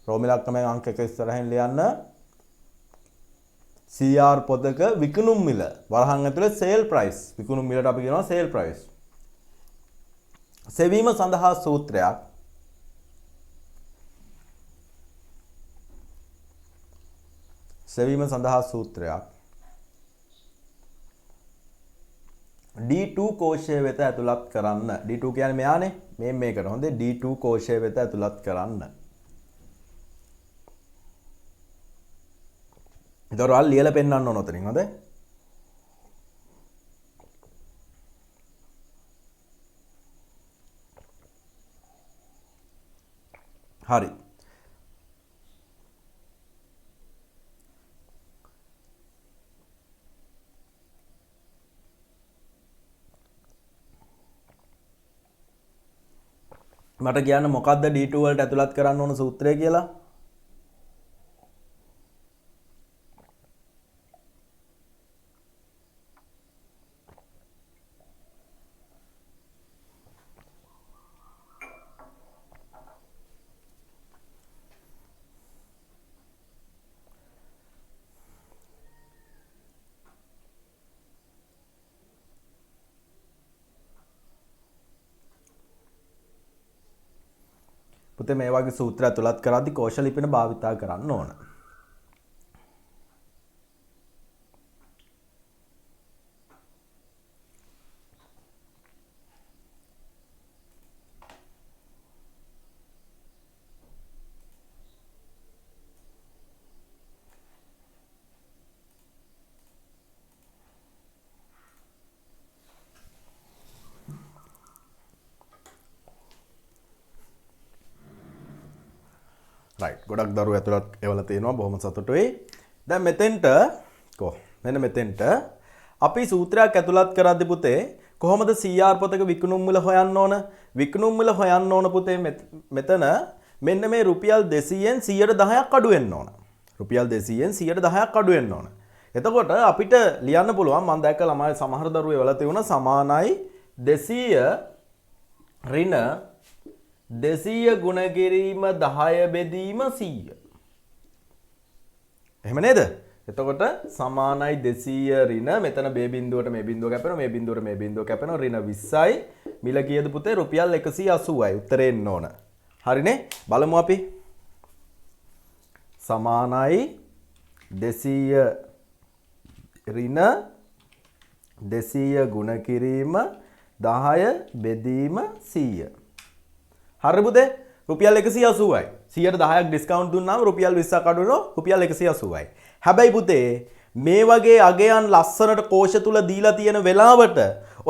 රෝම ඉලක්කමෙන් අංක 1 ඉස්සරහින් ලියන්න CR පොතක විකුණුම් මිල වරහන් ඇතුලේ sale price විකුණුම් මිලට අපි කියනවා sale price සෙවීම සඳහා සූත්‍රයක් D2 කෝෂය වෙත ඇතුළත් කරන්න. D2 කියන්නේ මෙයානේ. මේකට හොඳේ D2 කෝෂය වෙත ඇතුළත් කරන්න. ඒතරවල් ලියලා පෙන්නන්න ඕන උතනින් හොඳේ. හරි. මට කියන්න මොකක්ද D2 වලට ඇතුළත් කරන්න ඕන සූත්‍රය කියලා? පුතේ මේ වගේ සූත්‍ර ඇතුළත් කරද්දී කෝෂ ලිපින භාවිතා කරන්න ඕන. right ගොඩක් දරුවෝ ඇතුළත් එවලා තියෙනවා බොහොම සතුටුයි. දැන් මෙතෙන්ට මෙන්න මෙතෙන්ට අපි සූත්‍රයක් ඇතුළත් කරද්දී පුතේ කොහොමද CR පොතක විකුණුම් මිල හොයන්න ඕන? විකුණුම් මිල හොයන්න ඕන පුතේ මෙතන මෙන්න මේ රුපියල් 200න් 110ක් අඩු වෙන්න ඕන. රුපියල් 200න් 110ක් අඩු වෙන්න ඕන. එතකොට අපිට ලියන්න පුළුවන් මම දැක්ක ළමයි සමහර දරුවෝ එවලා තියෙනවා සමානයි 200 ඍණ 200 ගුණ කිරීම 10 බෙදීම 100. එහෙම නේද? එතකොට සමානයි 200 ඍණ මෙතන මේ බිඳුවට මේ බිඳුව කැපෙනවා මේ බිඳුවට මේ බිඳුව කැපෙනවා ඍණ 20යි මිල කීයද පුතේ රුපියල් 180යි උත්තරේ එන්න ඕන. හරිනේ? බලමු අපි. සමානයි 200 ඍණ 200 ගුණ කිරීම 10 බෙදීම 100. හරි පුතේ රුපියල් 180යි 110ක් ඩිස්කවුන්ට් දුන්නාම රුපියල් 20ක් අඩු වෙනවා රුපියල් 180යි. හැබැයි පුතේ මේ වගේ අගයන් ලස්සනට කෝෂ තුල දීලා තියෙන වෙලාවට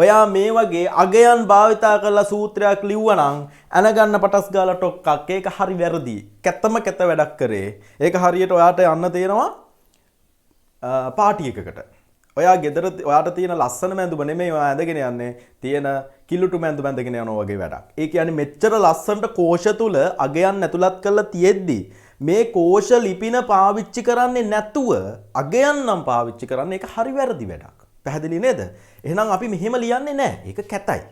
ඔයා මේ වගේ අගයන් භාවිතා කරලා සූත්‍රයක් ලිව්වනම් අනගන්න පටස් ගාලා ටොක්කක් ඒක හරි වැරදි. කැතම කැත වැඩක් කරේ. ඒක හරියට ඔයාට යන්න තියෙනවා පාටි එකකට. ඔයා ගෙදර ඔයාට තියෙන ලස්සන මැඳුම නෙමෙයි ඔයා ඇඳගෙන යන්නේ තියෙන කිලුටු මැඳුම ඇඳගෙන යනවා වගේ වැඩක්. ඒ කියන්නේ මෙච්චර ලස්සනට කෝෂ තුල අගයන් ඇතුළත් කරලා තියෙද්දි මේ කෝෂ ලිපින පාවිච්චි කරන්නේ නැතුව අගයන් නම් පාවිච්චි කරන්නේ ඒක හරි වැරදි වැඩක්. පැහැදිලි නේද? එහෙනම් අපි මෙහෙම ලියන්නේ නැහැ. ඒක කැතයි.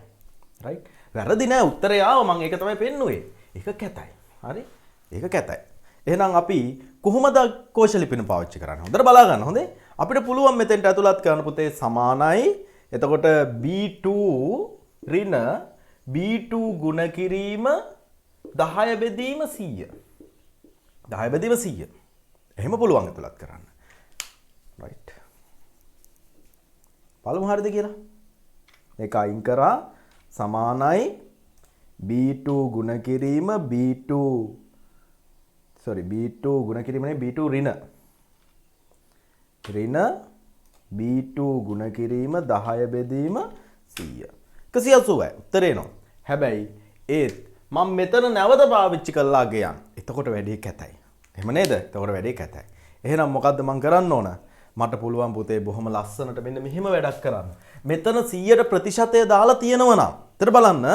රයිට්? වැරදි නෑ උත්තරය ආව මම ඒක තමයි පෙන්නුවේ. ඒක කැතයි. හරි? ඒක කැතයි. එහෙනම් අපි කොහොමද කෝෂ ලිපින පාවිච්චි කරන්නේ? හොඳට බලා ගන්න හොඳේ. අපිට පුළුවන් මෙතෙන්ට ඇතුළත් කරන්න පුතේ සමානයි. එතකොට B2 ඍණ B2 ගුණ කිරීම 10 බෙදීම 100. 10 බෙදීම 100. එහෙම පුළුවන් ඇතුළත් කරන්න. right. බලමු හරිද කියලා. මේක අයින් කරා සමානයි B2 ගුණ කිරීම B2 ගුණ කිරීම නේ B2 ඍණ B2 ගුණ කිරීම 10 බෙදීම 100. 180යි උත්තරේ එනවා. හැබැයි ඒත් මම මෙතන නැවත පාවිච්චි කරලා ගියන්. එතකොට වැඩේ කැතයි. එහෙම නේද? එතකොට වැඩේ කැතයි. එහෙනම් මොකද්ද මම කරන්න ඕන? මට පුළුවන් පුතේ බොහොම ලස්සනට මෙන්න මෙහෙම වැඩක් කරන්න. මෙතන 100% දාලා තියෙනවා නම්. එතන බලන්න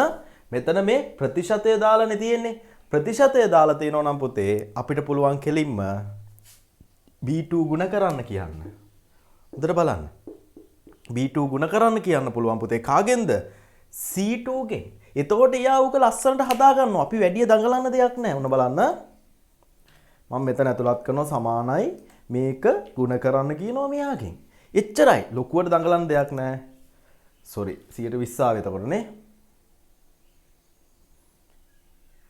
මෙතන මේ ප්‍රතිශතය දාලානේ තියෙන්නේ. ප්‍රතිශතය දාලා තියෙනවා නම් පුතේ අපිට පුළුවන් කෙලින්ම B2 ගුණ කරන්න කියන්න. හොඳට බලන්න. B2 ගුණ කරන්න කියන්න පුළුවන් පුතේ කාගෙන්ද? C2 ගෙන්. එතකොට යා උක ලස්සනට හදා ගන්නවා. අපි වැඩි දඟලන්න දෙයක් නැහැ. උන බලන්න. මම මෙතන ඇතුළත් කරනවා සමානයි මේක ගුණ කරන්න කියනවා මෙයාගෙන්. එච්චරයි. ලොකුවට දඟලන්න දෙයක් නැහැ. sorry 120 ආවේ එතකොට නේ.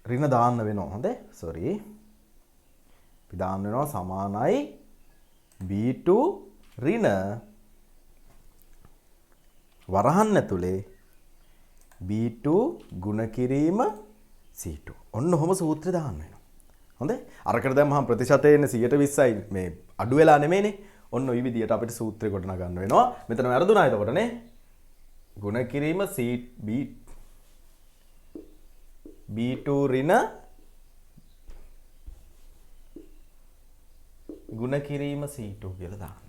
ඍණ දාන්න වෙනවා. හොඳේ. sorry. අපි දාන්න වෙනවා සමානයි B2 ඍණ වරහන් ඇතුලේ B2 ගුණ කිරීම C2. ඔන්න ඔහොම සූත්‍රය දාන්න වෙනවා. හොඳේ? අරකට දැන් මහා ප්‍රතිශතය එන්නේ 120යි මේ අඩු වෙලා නෙමෙයිනේ. ඔන්න ওই විදියට අපිට සූත්‍රය ගොඩනගා ගන්න වෙනවා. මෙතන වැරදුනා එතකොට නේ. ගුණ කිරීම B2 ඍණ ගුණ කිරීම C2 කියලා දාන්න.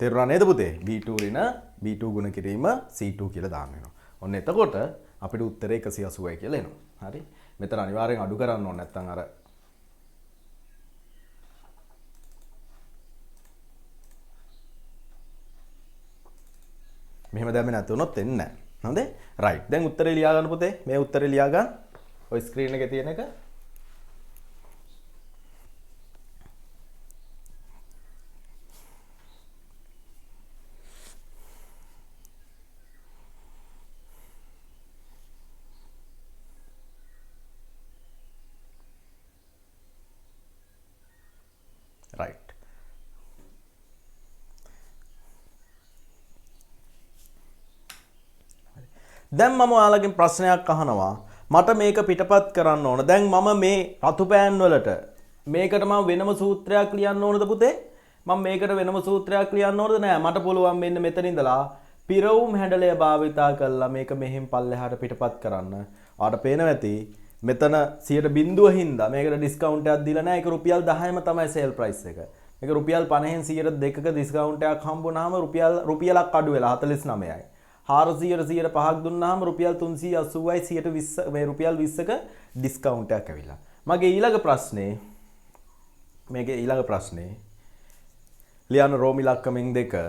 තේරුණා නේද පුතේ? B2 ඍණ B2 ගුණ කිරීම C2 කියලා දාන්න වෙනවා. ඔන්න එතකොට අපිට උත්තරේ 180යි කියලා එනවා. හරි? මෙතන අනිවාර්යෙන් අඩු කරන්න ඕනේ නැත්නම් අර මෙහෙම දැම්මේ නැතුනොත් එන්නේ නැහැ. හොඳේ? රයිට්. දැන් උත්තරේ ලියා ගන්න පුතේ. මේ උත්තරේ ලියා ගන්න. ඔය ස්ක්‍රීන් එකේ තියෙන එක. රයිට්. දැන් මම ඔයාලගෙන් ප්‍රශ්නයක් අහනවා. මට මේක පිටපත් කරන්න ඕන. දැන් මම මේ රතු පෑන් වලට මේකට මම වෙනම සූත්‍රයක් ලියන්න ඕනද පුතේ? මම මේකට වෙනම සූත්‍රයක් ලියන්න ඕනද? නෑ. මට පුළුවන් මෙන්න මෙතන ඉඳලා පිරවුම් හැඩලය භාවිතා කරලා මේක මෙහෙන් පල්ලෙහාට පිටපත් කරන්න. ඔයාලට පේනවා ඇති මෙතන 100% හින්දා මේකට ඩිස්කවුන්ට් එකක් දීලා නෑ. ඒක රුපියල් 10ම තමයි සේල් ප්‍රයිස් එක. මේක රුපියල් 50න් 102ක ඩිස්කවුන්ට් එකක් හම්බුනහම රුපියලක් අඩු වෙලා 49යි. 400 5ක් දුන්නාම රුපියල් 380යි 120 මේ රුපියල් 20ක ඩිස්කවුන්ට් එකක් ඇවිල්ලා. මගේ ඊළඟ ප්‍රශ්නේ ලියන රෝමි ලක්කමින් 2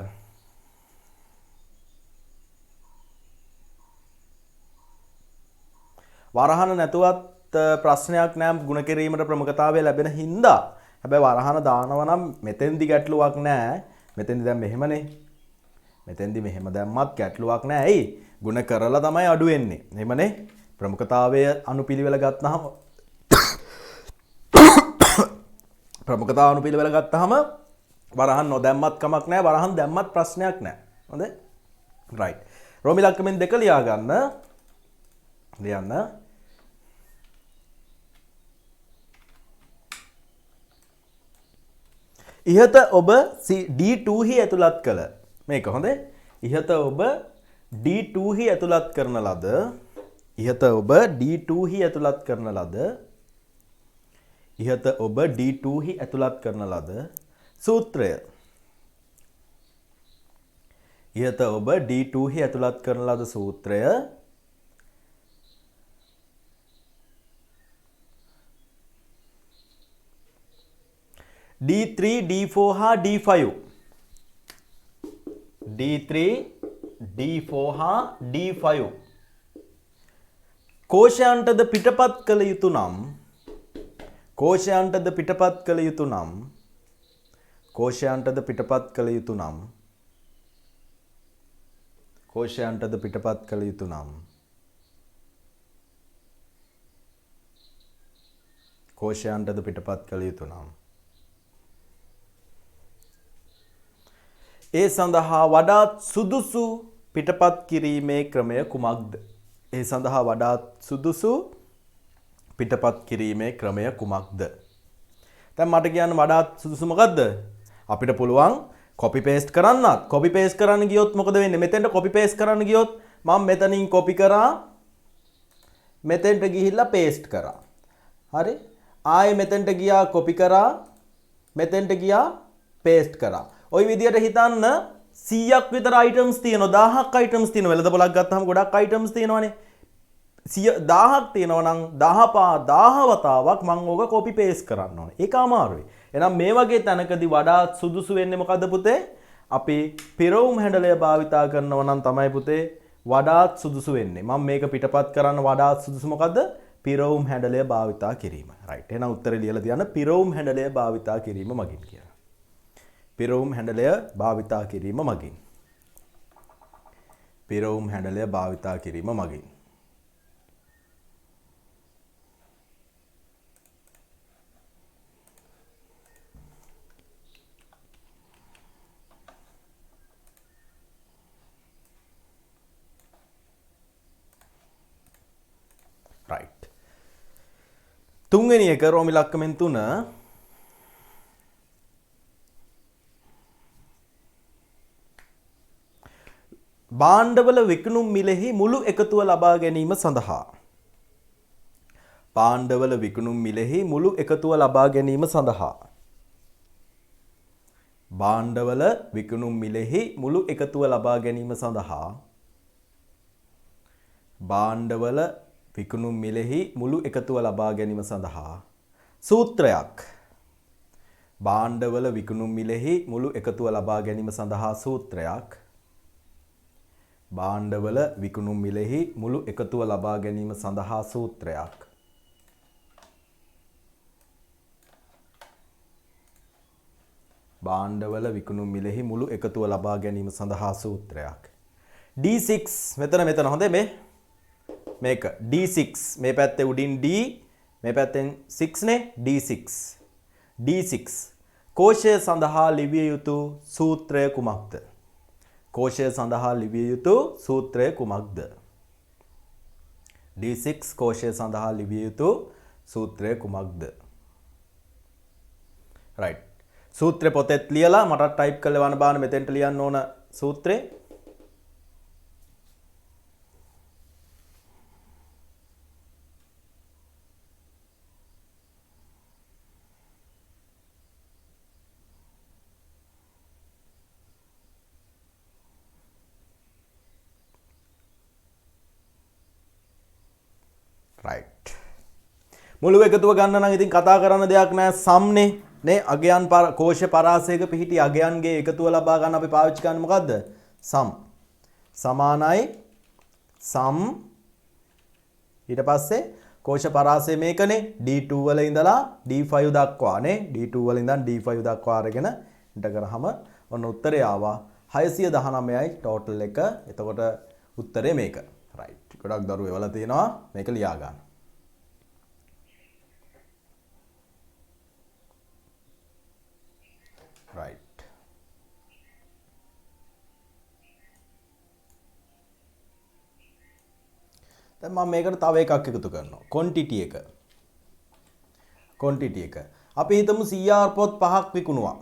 වරහන නැතුවත් ප්‍රශ්නයක් නෑ ගුණ කිරීමට ප්‍රමුඛතාවය ලැබෙන හින්දා. හැබැයි වරහන දානවා නම් මෙතෙන්දි ගැටලුවක් නෑ. මෙතෙන්දි දැන් මෙහෙමනේ. මෙතෙන්දි මෙහෙම දැම්මත් ගැටලුවක් නෑ. ඇයි? ගුණ කරලා තමයි අඩු වෙන්නේ. එහෙමනේ. ප්‍රමුඛතාවය අනුපිළිවෙල ගත්තාම වරහන් නොදැම්මත් කමක් නෑ. වරහන් දැම්මත් ප්‍රශ්නයක් නෑ. හොඳයි? රයිට්. රෝමි ලක්කමින් 2 ලියා ගන්න. ලියන්න. ඉහත ඔබ D2 හි ඇතුළත් කළ මේක හොඳේ. ඉහත ඔබ D2 හි ඇතුළත් කරන ලද ඉහත ඔබ D2 හි ඇතුළත් කරන ලද ඉහත ඔබ D2 හි ඇතුළත් කරන ලද සූත්‍රය. ඉහත ඔබ D2 හි ඇතුළත් කරන ලද සූත්‍රය D3 D4 හා D5 D3 D4 හා D5 කෝෂයන්ටද පිටපත් කළ යුතු නම් කෝෂයන්ටද පිටපත් කළ යුතු නම් කෝෂයන්ටද පිටපත් කළ යුතු නම් කෝෂයන්ටද පිටපත් කළ යුතු නම් කෝෂයන්ටද පිටපත් කළ යුතු නම් ඒ සඳහා වඩාත් සුදුසු පිටපත් කිරීමේ ක්‍රමය කුමක්ද? ඒ සඳහා වඩාත් සුදුසු පිටපත් කිරීමේ ක්‍රමය කුමක්ද? දැන් මට කියන්න වඩාත් සුදුසු මොකද්ද? අපිට පුළුවන් කොපි පේස්ට් කරන්නත්. කොපි පේස්ට් කරන්න ගියොත් මොකද වෙන්නේ? මෙතෙන්ට කොපි පේස්ට් කරන්න ගියොත් මම මෙතනින් කොපි කරා මෙතෙන්ට ගිහිල්ලා පේස්ට් කරා. හරි? ආයෙ මෙතෙන්ට ගියා කොපි කරා මෙතෙන්ට ගියා පේස්ට් කරා. ওই විදියට හිතන්න 100ක් විතර අයිටම්ස් තියෙනවා 1000ක් අයිටම්ස් තියෙනවා. වෙළඳ පොලක් ගත්තාම ගොඩක් අයිටම්ස් තියෙනවානේ. 1000ක් තියෙනවා නම් 10 වතාවක් මම ඕක කොපි පේස්ට් කරන්න ඕනේ. ඒක අමාරුයි. එහෙනම් මේ වගේ තැනකදී වඩාත් සුදුසු වෙන්නේ මොකද්ද පුතේ? අපි පිරවුම් හැඩලය භාවිතා කරනවා නම් තමයි පුතේ වඩාත් සුදුසු වෙන්නේ. මම මේක පිටපත් කරන්න වඩාත් සුදුසු මොකද්ද? පිරවුම් හැඩලය භාවිතා කිරීම. රයිට්. එහෙනම් උත්තරේ ලියලා තියන්න පිරවුම් හැඩලය භාවිතා කිරීම මගින් කියලා. පිරවුම් හැඩලය භාවිතා කිරීම මගින්. පිරවුම් හැඩලය භාවිතා කිරීම මගින්. right. තුන්වෙනි එක රෝම ඉලක්කමෙන් 3 භාණ්ඩවල විකුණුම් මිලෙහි මුළු එකතුව ලබා ගැනීම සඳහා භාණ්ඩවල විකුණුම් මිලෙහි මුළු එකතුව ලබා ගැනීම සඳහා භාණ්ඩවල විකුණුම් මිලෙහි මුළු එකතුව ලබා ගැනීම සඳහා භාණ්ඩවල විකුණුම් මිලෙහි මුළු එකතුව ලබා ගැනීම සඳහා සූත්‍රයක් භාණ්ඩවල විකුණුම් මිලෙහි මුළු එකතුව ලබා ගැනීම සඳහා සූත්‍රයක් භාණ්ඩවල විකුණුම් මිලෙහි මුළු එකතුව ලබා ගැනීම සඳහා සූත්‍රයක් භාණ්ඩවල විකුණුම් මිලෙහි මුළු එකතුව ලබා ගැනීම සඳහා සූත්‍රයක් D6 මෙතන හොඳේ මේක D6 මේ පැත්තේ උඩින් D මේ පැත්තෙන් 6 නේ D6 කෝෂය සඳහා ලිවිය යුතු සූත්‍රය කුමක්ද කෝෂය සඳහා ලිවිය යුතු සූත්‍රය කුමක්ද D6 කෝෂය සඳහා ලිවිය යුතු සූත්‍රය කුමක්ද right සූත්‍රය පොතේත් ලියලා මට ටයිප් කරලා වන්න බාන මෙතෙන්ට ලියන්න ඕන සූත්‍රය right මුළු එකතුව ගන්න නම් ඉතින් කතා කරන්න දෙයක් නැහැ සම්නේ නේ අගයන් කෝෂ පරාසයක පිහිටි අගයන්ගේ එකතුව ලබා ගන්න අපි පාවිච්චි කරන්නේ මොකද්ද සම් සමානයි සම් ඊට පස්සේ කෝෂ පරාසය මේකනේ D2 වල ඉඳලා D5 දක්වා නේ D2 වල ඉඳන් D5 දක්වා අරගෙන ඉඳ කරාම ඔන්න උත්තරය ආවා 619යි ටෝටල් එක එතකොට උත්තරේ මේක right ගොඩක් දරුවෝ එවලා තියෙනවා මේක ලියා ගන්න right දැන් මම මේකට තව එකක් එකතු කරනවා quantity එක අපි හිතමු CR පොත් 5ක් විකුණුවා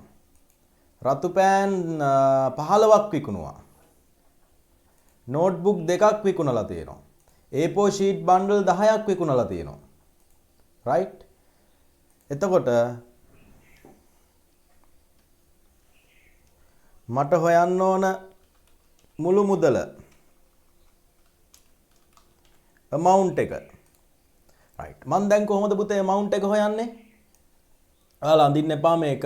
රතු පෑන් 15ක් විකුණුවා නෝට්බුක් 2ක් විකුණලා තියෙනවා A4 sheet bundle 10ක් විකුණලා තියෙනවා right එතකොට මට හොයන්න ඕන මුළු මුදල amount එක right මම දැන් කොහොමද පුතේ amount එක හොයන්නේ ඔයාලා අඳින්න එපා මේක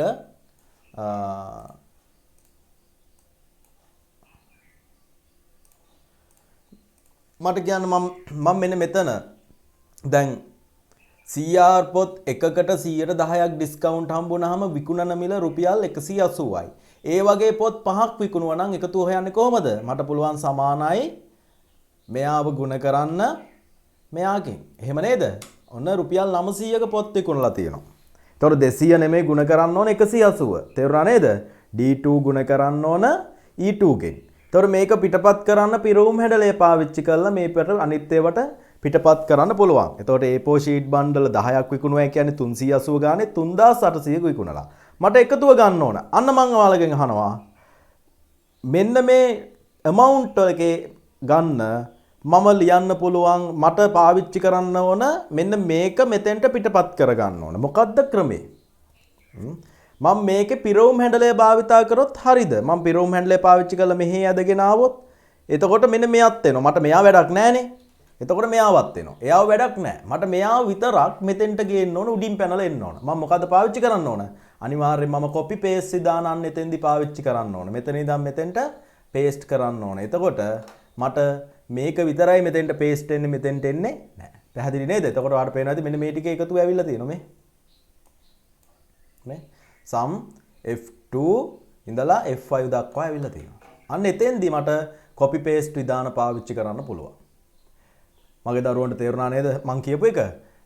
මට කියන්න මම මෙන්න මෙතන දැන් CR පොත් එකකට 10% ඩිස්කවුන්ට් හම්බුනහම විකුණන මිල රුපියල් 180යි. ඒ වගේ පොත් 5ක් විකුණුවා නම් එකතු හොයන්නේ කොහමද? මට පුළුවන් සමානයි මෙයාව ගුණ කරන්න මෙයාකින්. එහෙම නේද? ඔන්න රුපියල් 900ක පොත් විකුණලා තියෙනවා. ඒතකොට 200 නෙමෙයි ගුණ කරන්න ඕන 180. තේරුණා නේද? D2 ගුණ කරන්න ඕන E2 ගෙන්. ඒතකොට මේක පිටපත් කරන්න පිරවුම් හැඩලය පාවිච්චි කරලා මේ පිට අනිත් ඒවාට පිටපත් කරන්න පුළුවන්. එතකොට A4 sheet bundle 10ක් විකුණුවා කියන්නේ 380 ගානේ 3800ක විකුණලා. මට එකතුව ගන්න ඕන. අන්න මම ඔයාලගෙන් අහනවා. මෙන්න මේ amount එකේ ගන්න මම ලියන්න පුළුවන් මට පාවිච්චි කරන්න ඕන මෙන්න මේක මෙතෙන්ට පිටපත් කරගන්න ඕන. මොකක්ද ක්‍රමේ? මම මේකේ පිරවුම් හැන්ඩලය භාවිතා කරොත් හරිද? මම පිරවුම් හැන්ඩලය පාවිච්චි කරලා මෙහෙ ඇදගෙන ආවොත් එතකොට මෙන්න මෙයත් එනවා. මට මෙයා වැඩක් නැහනේ. එතකොට මෙයාවත් එනවා. එයාව වැඩක් නැහැ. මට මෙයාව විතරක් මෙතෙන්ට ගේන්න ඕන උඩින් පැනලා එන්න ඕන. මම මොකද්ද පාවිච්චි කරන්න ඕන? අනිවාර්යෙන් මම කොපි පේස්ට් දානන්න එතෙන්දි පාවිච්චි කරන්න ඕන. මෙතන ඉඳන් මෙතෙන්ට පේස්ට් කරන්න ඕන. එතකොට මට මේක විතරයි මෙතෙන්ට පේස්ට් වෙන්නේ මෙතෙන්ට එන්නේ නැහැ. පැහැදිලි නේද? එතකොට ඔයාලට පේනවාද මෙන්න මේ ටික එකතු වෙවිලා තියෙනවා මේ. නේ? sum f2 ඉඳලා f5 දක්වා ඇවිල්ලා තියෙනවා. අන්න එතෙන්දී මට copy paste විධාන පාවිච්චි කරන්න පුළුවන්. මගේ දරුවන්ට තේරුණා නේද මං කියපු එක?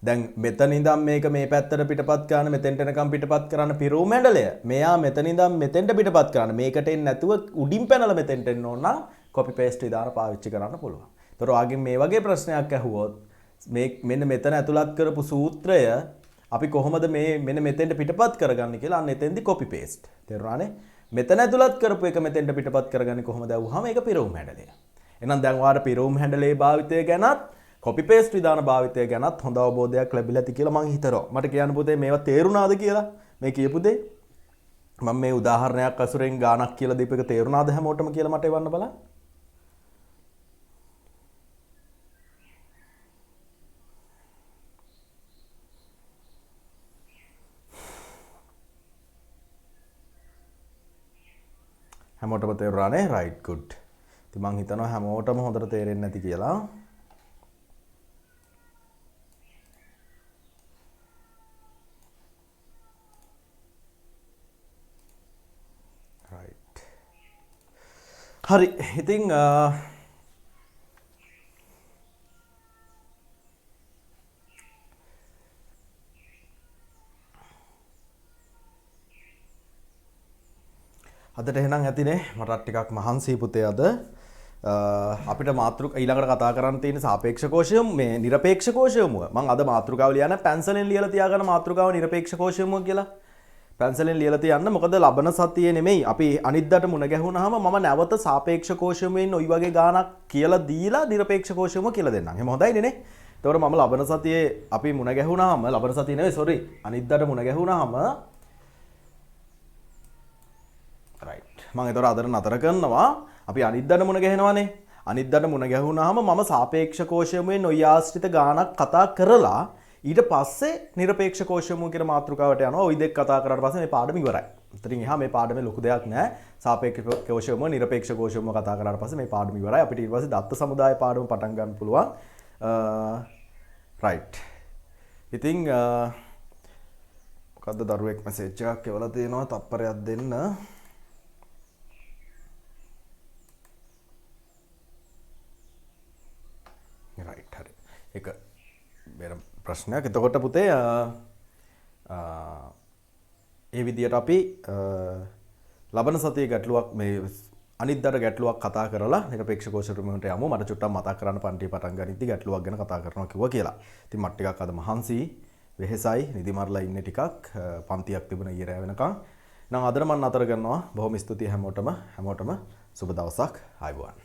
දැන් මෙතන ඉඳන් මේක මේ පැත්තට පිටපත් කරන්න මෙතෙන්ට එනකම් පිටපත් කරන්න පිරවුම් හැන්ඩලය. මෙයා මෙතන ඉඳන් මෙතෙන්ට පිටපත් කරන්න. මේකට එන්නේ නැතුව උඩින් පැනලා මෙතෙන්ට එන්න ඕන නම් copy paste විධාන පාවිච්චි කරන්න පුළුවන්. ඒතර ඔයාගෙන් මේ වගේ ප්‍රශ්නයක් ඇහුවොත් මේ මෙන්න මෙතන ඇතුළත් කරපු සූත්‍රය අපි කොහොමද මේ මෙන්න මෙතෙන්ට පිටපත් කරගන්නේ කියලා අන්න එතෙන්දි copy paste. තේරුණානේ? මෙතන ඇතුළත් කරපු එක මෙතෙන්ට පිටපත් කරගන්නේ කොහොමද අහුවාම ඒක පිරවුම් හැන්ඩලය. එහෙනම් දැන් ඔයාලට පිරවුම් හැන්ඩලේ භාවිතය ගැනත් copy paste විධාන භාවිතය ගැනත් හොඳ අවබෝධයක් ලැබිලා ඇති කියලා මම හිතනවා. මට කියන්න පුතේ මේවා තේරුණාද කියලා? මේ කියපු දේ මම මේ උදාහරණයක් අසුරෙන් ගානක් කියලා දීපු එක තේරුණාද හැමෝටම කියලා මට එවන්න බලන්න. හැමෝටම තේරුණානේ? right good. ඉතින් මං හිතනවා හැමෝටම හොඳට තේරෙන්නේ නැති කියලා. right. හරි. ඉතින් අදට එහෙනම් ඇතිනේ මටත් ටිකක් මහන්සි පුතේ අද අපිට මාතෘක ඊළඟට කතා කරන්න තියෙන සාපේක්ෂ කෝෂයම මේ නිරපේක්ෂ කෝෂයම මම අද මාතෘකාව ලියන පැන්සලෙන් ලියලා තියාගන්න මාතෘකාව නිරපේක්ෂ කෝෂයම කියලා පැන්සලෙන් ලියලා තියන්න මොකද ලබන සතියේ නෙමෙයි අපි අනිද්දාට මුණ ගැහුණාම මම නැවත සාපේක්ෂ කෝෂයමෙන් ওই වගේ ගාණක් කියලා දීලා නිරපේක්ෂ කෝෂයම කියලා දෙන්නම්. එහෙම හොඳයිනේ නේ? එතකොට මම ලබන සතියේ අපි මුණ ගැහුණාම ලබන සතියේ නෙවෙයි සෝරි අනිද්දාට මුණ ගැහුණාම මම ඒතර අදට නතර කරනවා. අපි අනිද්දාට මුණ ගැහෙනවානේ. අනිද්දාට මුණ ගැහුණාම මම සාපේක්ෂ කෝෂයමුෙන් ඔය ආශ්‍රිත ගාණක් කතා කරලා ඊට පස්සේ නිරපේක්ෂ කෝෂයමු කියන මාතෘකාවට යනවා. ওই දෙක කතා කරාට පස්සේ මේ පාඩම ඉවරයි. එතනින් එහා මේ පාඩමේ ලොකු දෙයක් නැහැ. සාපේක්ෂ කෝෂයමු නිරපේක්ෂ කෝෂයමු කතා කරාට පස්සේ මේ පාඩම ඉවරයි. අපිට ඊට පස්සේ දත්ත සමුදාය පාඩම පටන් ගන්න පුළුවන්. right. ඉතින් මොකද්ද දරුවෙක් මැසේජ් එකක් එවලා තියෙනවා තප්පරයක් දෙන්න. right හරි. ඒක වෙන ප්‍රශ්නයක්. එතකොට පුතේ ඒ විදියට අපි ලබන සතියේ ගැටලුවක් මේ අනිද්දාට ගැටලුවක් කතා කරලා නිරපේක්ෂ කෝෂයකට යමු. මට චුට්ටක් මතක් කරන්න පන්ති පටන් ගනිද්දි ගැටලුවක් ගැන කතා කරනවා කිව්වා කියලා. ඉතින් මට ටිකක් අද මහන්සි වෙහෙසයි නිදි මරලා ඉන්නේ ටිකක් පන්තියක් තිබුණ ඊයේ රෑ වෙනකන්. නම් අදට මම නතර කරනවා. බොහොම ස්තුතියි හැමෝටම සුබ දවසක්. ආයුබෝවන්.